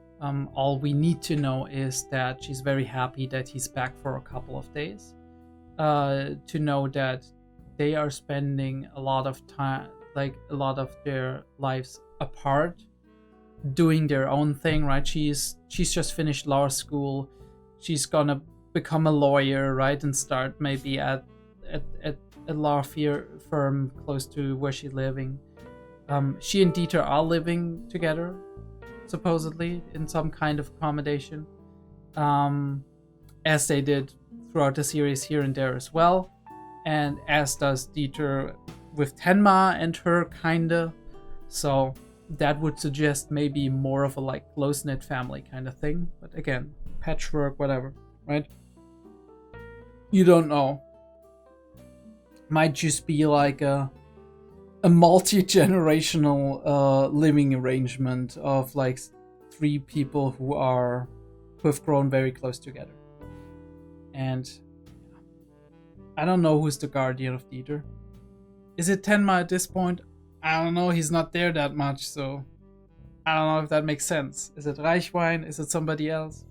All we need to know is that she's very happy that he's back for a couple of days. To know that they are spending a lot of time, like a lot of their lives apart, doing their own thing, right? She's just finished law school. She's gonna become a lawyer, right? And start maybe at a law firm close to where she's living. She and Dieter are living together, supposedly, in some kind of accommodation, as they did throughout the series here and there as well, and as does Dieter with Tenma and her, kinda. So that would suggest maybe more of a like close-knit family kind of thing. But again, patchwork, whatever, right? You don't know. Might just be like a multi-generational living arrangement of like three people who have grown very close together. And I don't know who's the guardian of Dieter. Is it Tenma at this point? I don't know, he's not there that much, so I don't know if that makes sense. Is it Reichwein? Is it somebody else?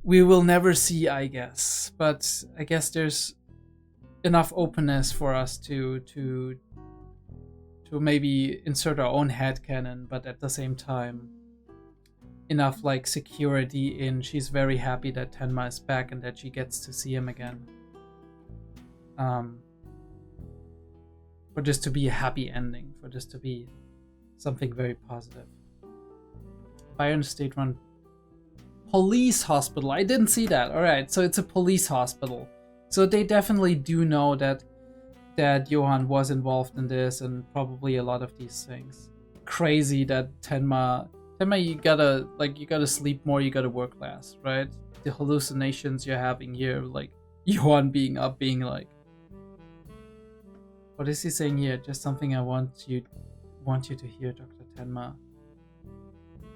We will never see, I guess. But I guess there's enough openness for us to maybe insert our own headcanon, but at the same time enough like security in she's very happy that Tenma is back and that she gets to see him again. For this to be a happy ending, for this to be something very positive. Bayern State-run police hospital. I didn't see that. Alright, so it's a police hospital. So they definitely do know that Johan was involved in this and probably a lot of these things. Crazy that Tenma, you gotta sleep more, you gotta work less, right? The hallucinations you're having here, like Johan being up, being like, what is he saying here? Just something I want you to hear, Dr. Tenma.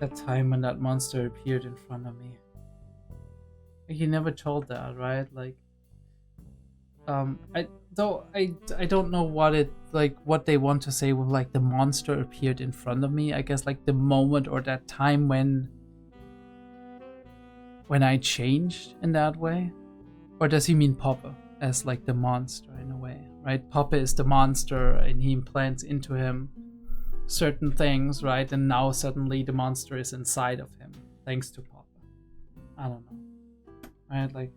That time when that monster appeared in front of me. He never told that, right? Like, I don't know what they want to say with like the monster appeared in front of me. I guess like the moment or that time when I changed in that way. Or does he mean Poppe as like the monster in a way, right? Poppe is the monster and he implants into him certain things, right? And now suddenly the monster is inside of him thanks to Poppe. I don't know. Right? Like,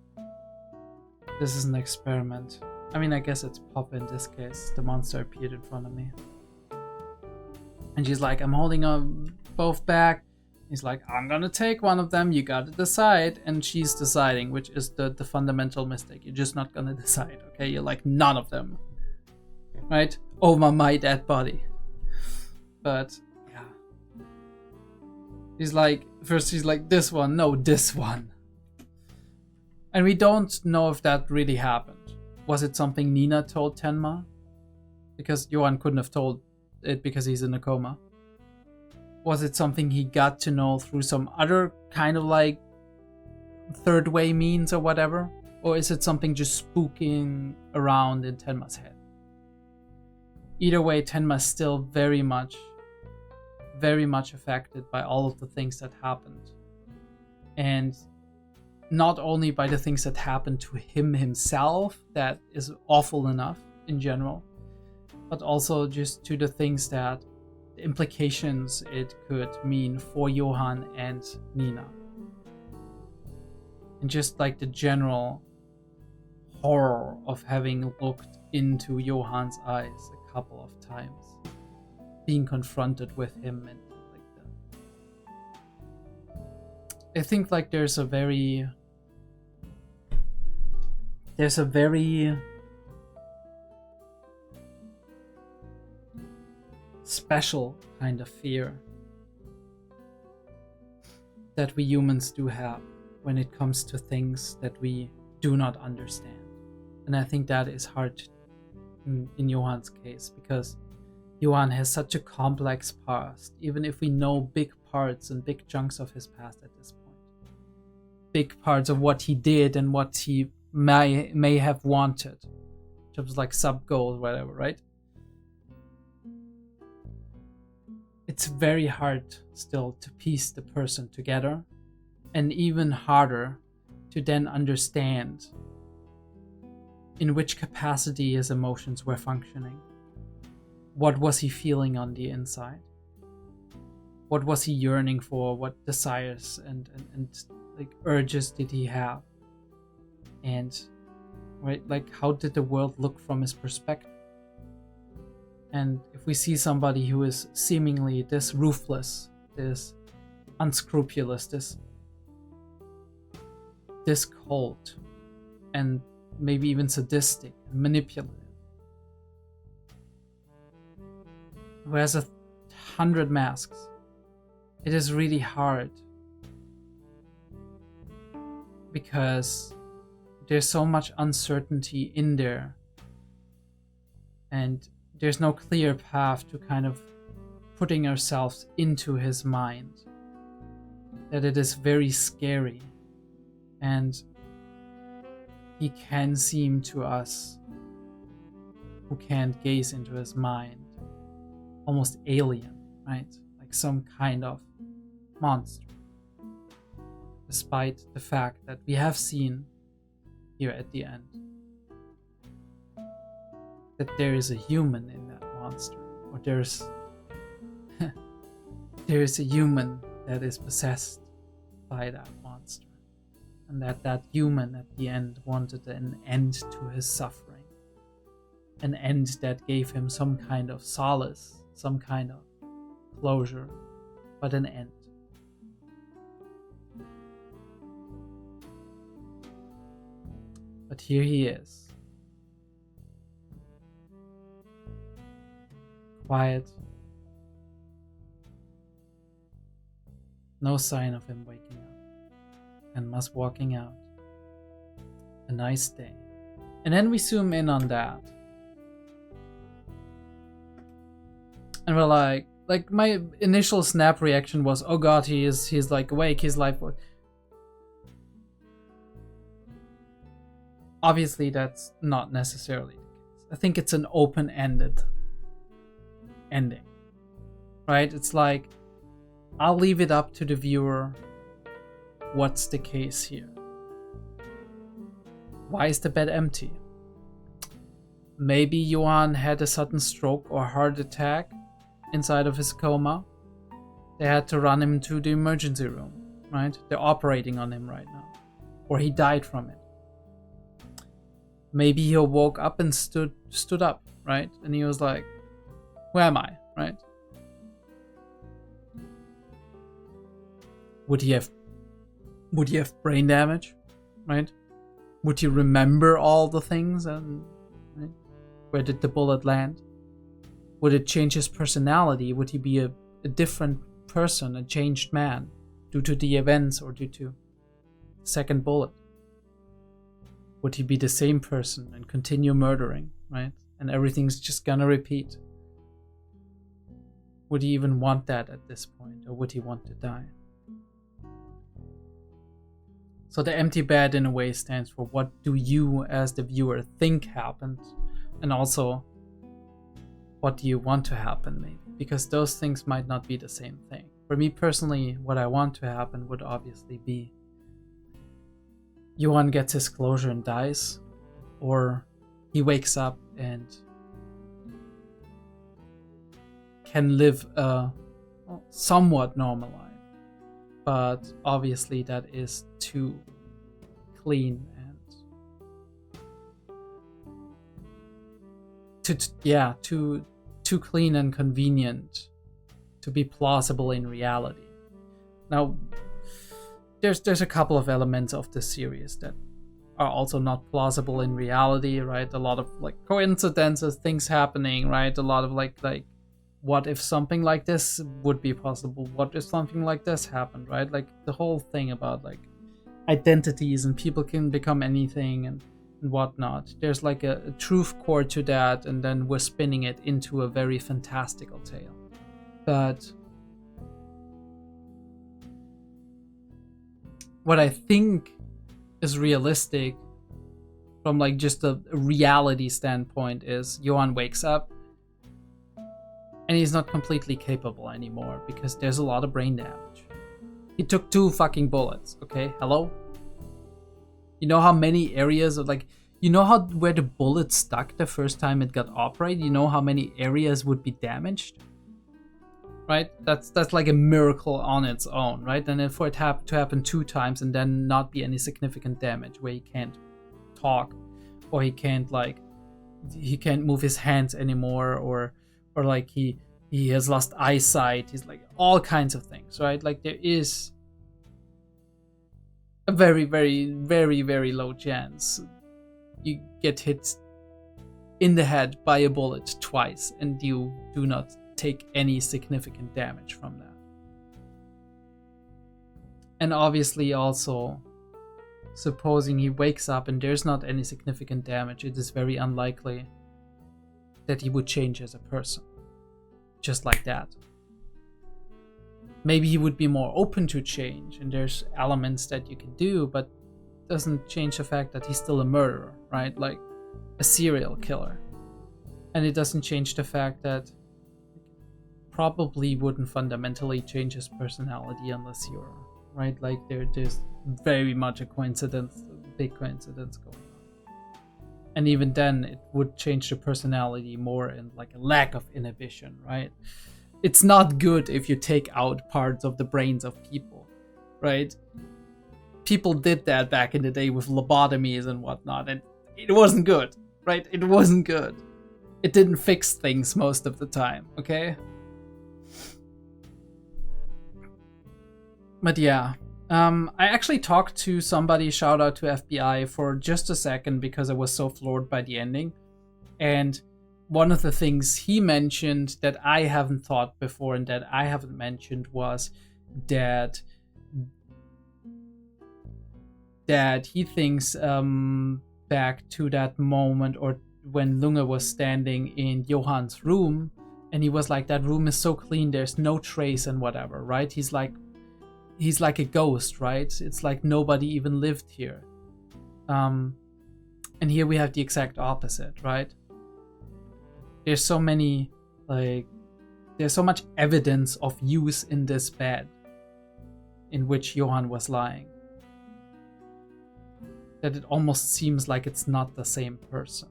this is an experiment. I mean, I guess it's Poppe in this case. The monster appeared in front of me. And she's like, I'm holding them both back. He's like, I'm gonna take one of them, you gotta decide. And she's deciding, which is the fundamental mistake. You're just not gonna decide, okay? You're like, none of them. Right? Over my dead body. But, yeah. He's like, first she's like, this one, no, this one. And we don't know if that really happened. Was it something Nina told Tenma? Because Johan couldn't have told it because he's in a coma. Was it something he got to know through some other kind of like third way means or whatever? Or is it something just spooking around in Tenma's head? Either way, Tenma's still very much affected by all of the things that happened. And not only by the things that happened to him himself, that is awful enough in general, but also just to the things that the implications it could mean for Johan and Nina. And just like the general horror of having looked into Johan's eyes a couple of times, being confronted with him and like that. I think like there's a very special kind of fear that we humans do have when it comes to things that we do not understand. And I think that is hard in Johan's case, because Johan has such a complex past, even if we know big parts and big chunks of his past at this point. Big parts of what he did and what he may have wanted. Which was like sub-goal or whatever, right? It's very hard still to piece the person together, and even harder to then understand in which capacity his emotions were functioning. What was he feeling on the inside? What was he yearning for? What desires and like urges did he have? And right, like how did the world look from his perspective? And if we see somebody who is seemingly this ruthless, this unscrupulous, this cold, and maybe even sadistic and manipulative, who has 100 masks, it is really hard because there's so much uncertainty in there, and there's no clear path to kind of putting ourselves into his mind, that it is very scary. And he can seem to us, who can't gaze into his mind, almost alien, right? Like some kind of monster. Despite the fact that we have seen here at the end that there is a human in that monster, or there's a human that is possessed by that monster, and that human at the end wanted an end to his suffering, an end that gave him some kind of solace, some kind of closure, but an end. But here he is, quiet, no sign of him waking up, and us walking out. A nice day. And then we zoom in on that, and we're like my initial snap reaction was, oh god, he's like awake, his life. Obviously that's not necessarily the case. I think it's an open-ended ending, right? It's like, I'll leave it up to the viewer what's the case here. Why is the bed empty? Maybe Johann had a sudden stroke or heart attack inside of his coma. They had to run him to the emergency room, right? They're operating on him right now. Or he died from it. Maybe he woke up and stood up, right? And he was like, where am I, right? Would he have brain damage, right? Would he remember all the things and right? Where did the bullet land? Would it change his personality? Would he be a different person, a changed man, due to the events or due to the second bullet? Would he be the same person and continue murdering, right? And everything's just gonna repeat? Would he even want that at this point, or would he want to die? So the empty bed in a way stands for what do you as the viewer think happened, and also what do you want to happen maybe, because those things might not be the same thing. For me personally, what I want to happen would obviously be Johann gets his closure and dies, or he wakes up and can live a somewhat normal life. But obviously that is too clean and too clean and convenient to be plausible in reality. Now, there's a couple of elements of the series that are also not plausible in reality, right? A lot of like coincidences, things happening, right? A lot of like what if something like this would be possible? What if something like this happened, right? Like the whole thing about like identities and people can become anything and whatnot. There's like a truth core to that, and then we're spinning it into a very fantastical tale. But what I think is realistic from like just a reality standpoint is Johann wakes up and he's not completely capable anymore because there's a lot of brain damage. He took 2 fucking bullets, okay? Hello? You know how many areas of like, you know how where the bullet stuck the first time it got operated? You know how many areas would be damaged? Right? That's like a miracle on its own, right? And then for it to happen 2 times and then not be any significant damage where he can't talk, or he can't move his hands anymore, or like he has lost eyesight. He's like all kinds of things, right? Like there is a very, very, very, very low chance you get hit in the head by a bullet twice and you do not take any significant damage from that. And obviously also, supposing he wakes up and there's not any significant damage, it is very unlikely that he would change as a person. Just like that. Maybe he would be more open to change, and there's elements that you can do, but doesn't change the fact that he's still a murderer, right? Like a serial killer. And it doesn't change the fact that probably wouldn't fundamentally change his personality unless you're, right? Like there's very much a coincidence, a big coincidence going on. And even then, it would change the personality more in like a lack of inhibition, right? It's not good if you take out parts of the brains of people, right? People did that back in the day with lobotomies and whatnot, and it wasn't good, right? It wasn't good. It didn't fix things most of the time, okay? But yeah, I actually talked to somebody, shout out to FBI, for just a second because I was so floored by the ending. And one of the things he mentioned that I haven't thought before and that I haven't mentioned was that he thinks back to that moment or when Lunge was standing in Johann's room and he was like, that room is so clean, there's no trace and whatever, right? He's like a ghost, right? It's like nobody even lived here. And here we have the exact opposite, right? There's so many, there's so much evidence of use in this bed in which Johann was lying that it almost seems like it's not the same person.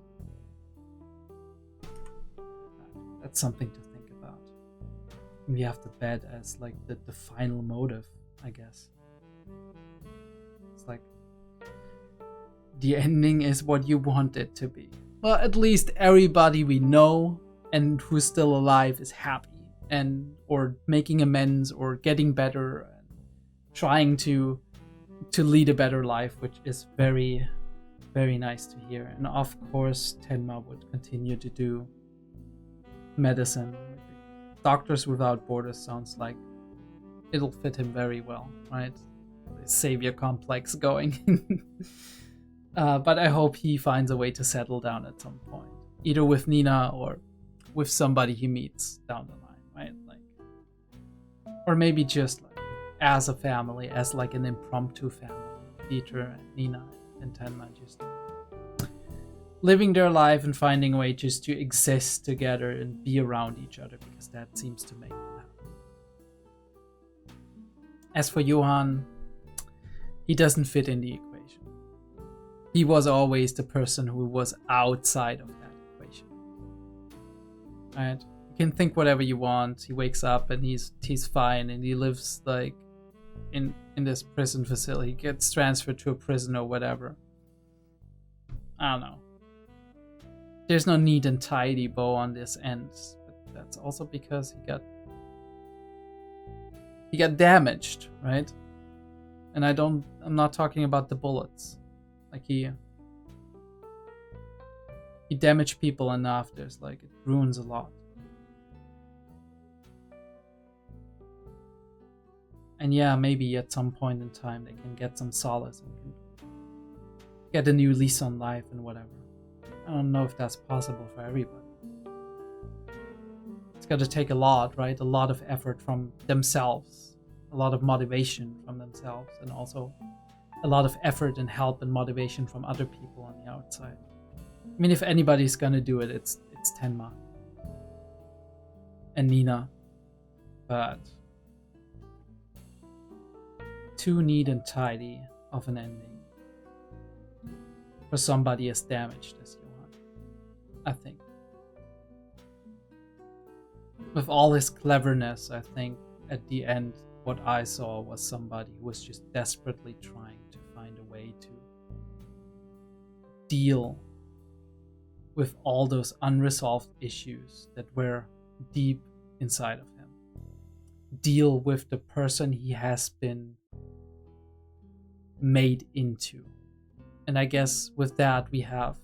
That's something to think about. We have the bed as like the final motive, I guess. It's like the ending is what you want it to be. Well, at least everybody we know and who's still alive is happy and or making amends or getting better and trying to lead a better life, which is very, very nice to hear. And of course, Tenma would continue to do medicine. Doctors Without Borders sounds like it'll fit him very well, right? The savior complex going. But I hope he finds a way to settle down at some point, either with Nina or with somebody he meets down the line, right? Like, or maybe just like as a family, as like an impromptu family. Peter and Nina and Tenma just living their life and finding a way just to exist together and be around each other, because that seems to make them happy. As for Johann, he doesn't fit in the equation. He was always the person who was outside of that equation. Right? You can think whatever you want. He wakes up and he's fine and he lives like in this prison facility. He gets transferred to a prison or whatever. I don't know. There's no neat and tidy bow on this end, but that's also because he got damaged, right? And I'm not talking about the bullets. Like he damaged people enough. There's like, it ruins a lot. And yeah, maybe at some point in time they can get some solace and can get a new lease on life and whatever. I don't know if that's possible for everybody. It's got to take a lot, right? A lot of effort from themselves, a lot of motivation from themselves, and also a lot of effort and help and motivation from other people on the outside. I mean, if anybody's gonna do it, it's Tenma and Nina, but too neat and tidy of an ending for somebody as damaged as Johann, I think. With all his cleverness, I think at the end what I saw was somebody who was just desperately trying to find a way to deal with all those unresolved issues that were deep inside of him. Deal with the person he has been made into. And I guess with that we have,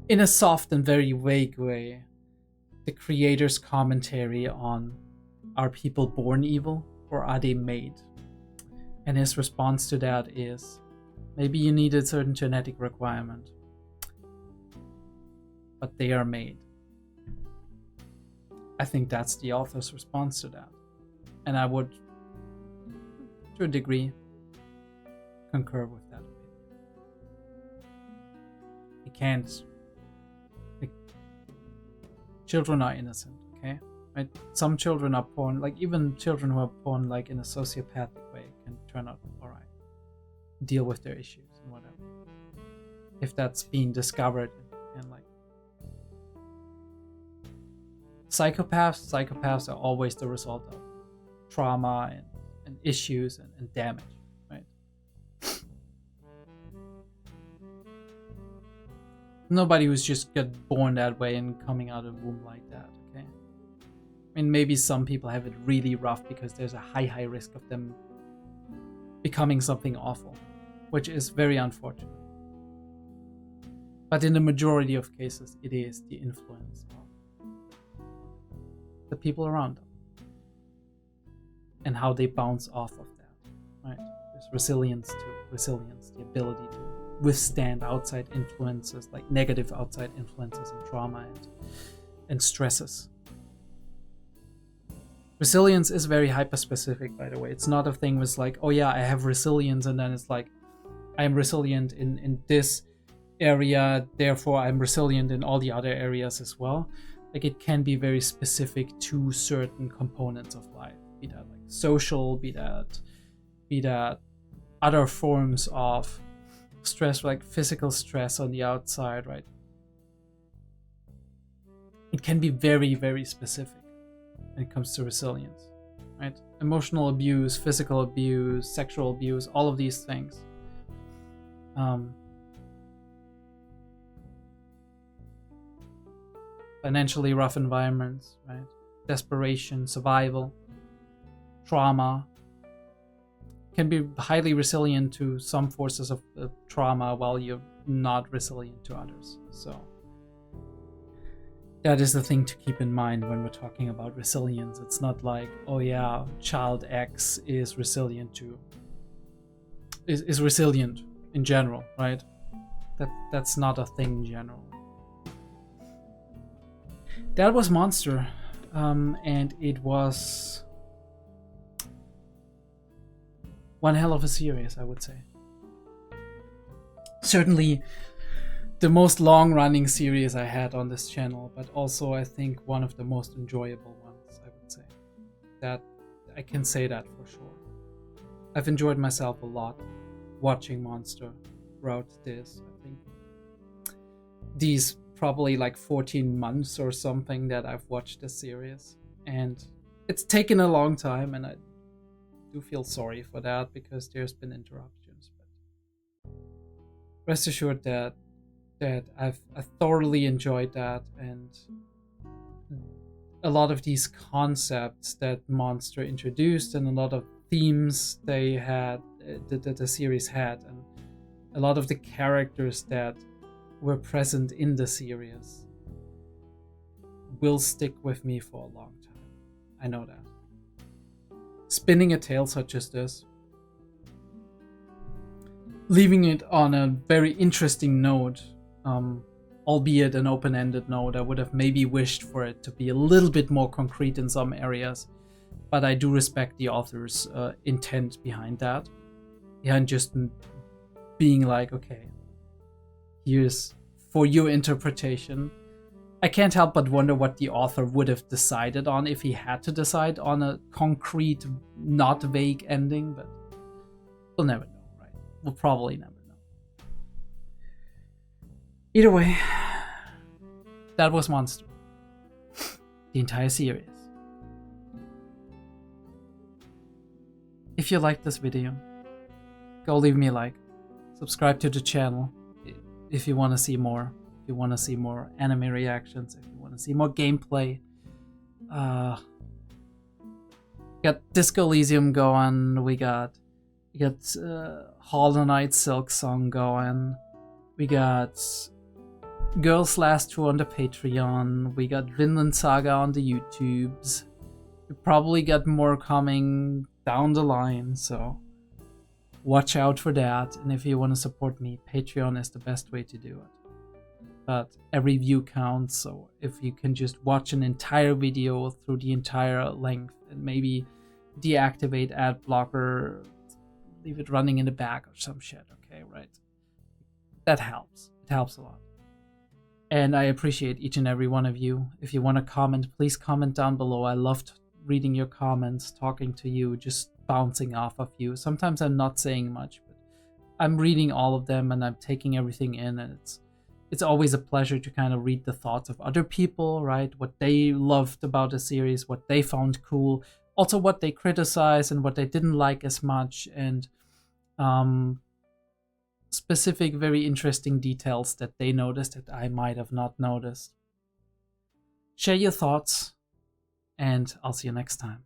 in a soft and very vague way, the creator's commentary on, are people born evil or are they made? And his response to that is, maybe you need a certain genetic requirement, but they are made. I think that's the author's response to that. And I would, to a degree, concur with that opinion. You can't. Like, children are innocent, okay? Right? Some children are born, like even children who are born like in a sociopathic way can turn out alright. Deal with their issues and whatever. If that's being discovered and like psychopaths are always the result of trauma and issues and damage. Nobody who's just got born that way and coming out of the womb like that, okay? I mean, maybe some people have it really rough because there's a high risk of them becoming something awful, which is very unfortunate. But in the majority of cases, it is the influence of the people around them and how they bounce off of that, right? There's resilience, the ability to withstand outside influences, like negative outside influences and trauma and stresses. Resilience is very hyper-specific, by the way. It's not a thing with like, oh yeah, I have resilience, and then it's like, I'm resilient in this area, therefore I'm resilient in all the other areas as well. Like, it can be very specific to certain components of life, be that like social, be that other forms of stress, like physical stress on the outside, right? It can be very, very specific when it comes to resilience, right? Emotional abuse, physical abuse, sexual abuse, all of these things. Financially rough environments, right? Desperation, survival, trauma, can be highly resilient to some forces of trauma while you're not resilient to others. So that is the thing to keep in mind when we're talking about resilience. It's not like, oh yeah, child X is resilient to is resilient in general, right? That's not a thing in general. That was Monster, and it was one hell of a series, I would say. Certainly the most long-running series I had on this channel, but also I think one of the most enjoyable ones, I would say. That I can say that for sure. I've enjoyed myself a lot watching Monster throughout this. I think these probably like 14 months or something that I've watched this series, and it's taken a long time, and I do feel sorry for that because there's been interruptions, but rest assured that I thoroughly enjoyed that, and a lot of these concepts that Monster introduced and a lot of themes they had, the series had, and a lot of the characters that were present in the series will stick with me for a long time. I know that. Spinning a tale such as this, leaving it on a very interesting note, albeit an open-ended note. I would have maybe wished for it to be a little bit more concrete in some areas, but I do respect the author's intent behind that. And just being like, okay, here's for your interpretation. I can't help but wonder what the author would have decided on if he had to decide on a concrete, not vague ending, but we'll never know, right? We'll probably never know. Either way, that was Monster. The entire series. If you liked this video, go leave me a like. Subscribe to the channel if you want to see more. If you want to see more anime reactions, if you want to see more gameplay. Got Disco Elysium going. We got Hollow Knight Silk Song going. We got Girls Last Tour on the Patreon. We got Vinland Saga on the YouTubes. We probably got more coming down the line, so watch out for that. And if you want to support me, Patreon is the best way to do it. But every view counts, so if you can just watch an entire video through the entire length and maybe deactivate ad blocker, leave it running in the back or some shit, okay, right? That helps. It helps a lot. And I appreciate each and every one of you. If you want to comment, please comment down below. I loved reading your comments, talking to you, just bouncing off of you. Sometimes I'm not saying much, but I'm reading all of them and I'm taking everything in, and it's always a pleasure to kind of read the thoughts of other people, right? What they loved about the series, what they found cool, also what they criticized and what they didn't like as much, and specific, very interesting details that they noticed that I might have not noticed. Share your thoughts, and I'll see you next time.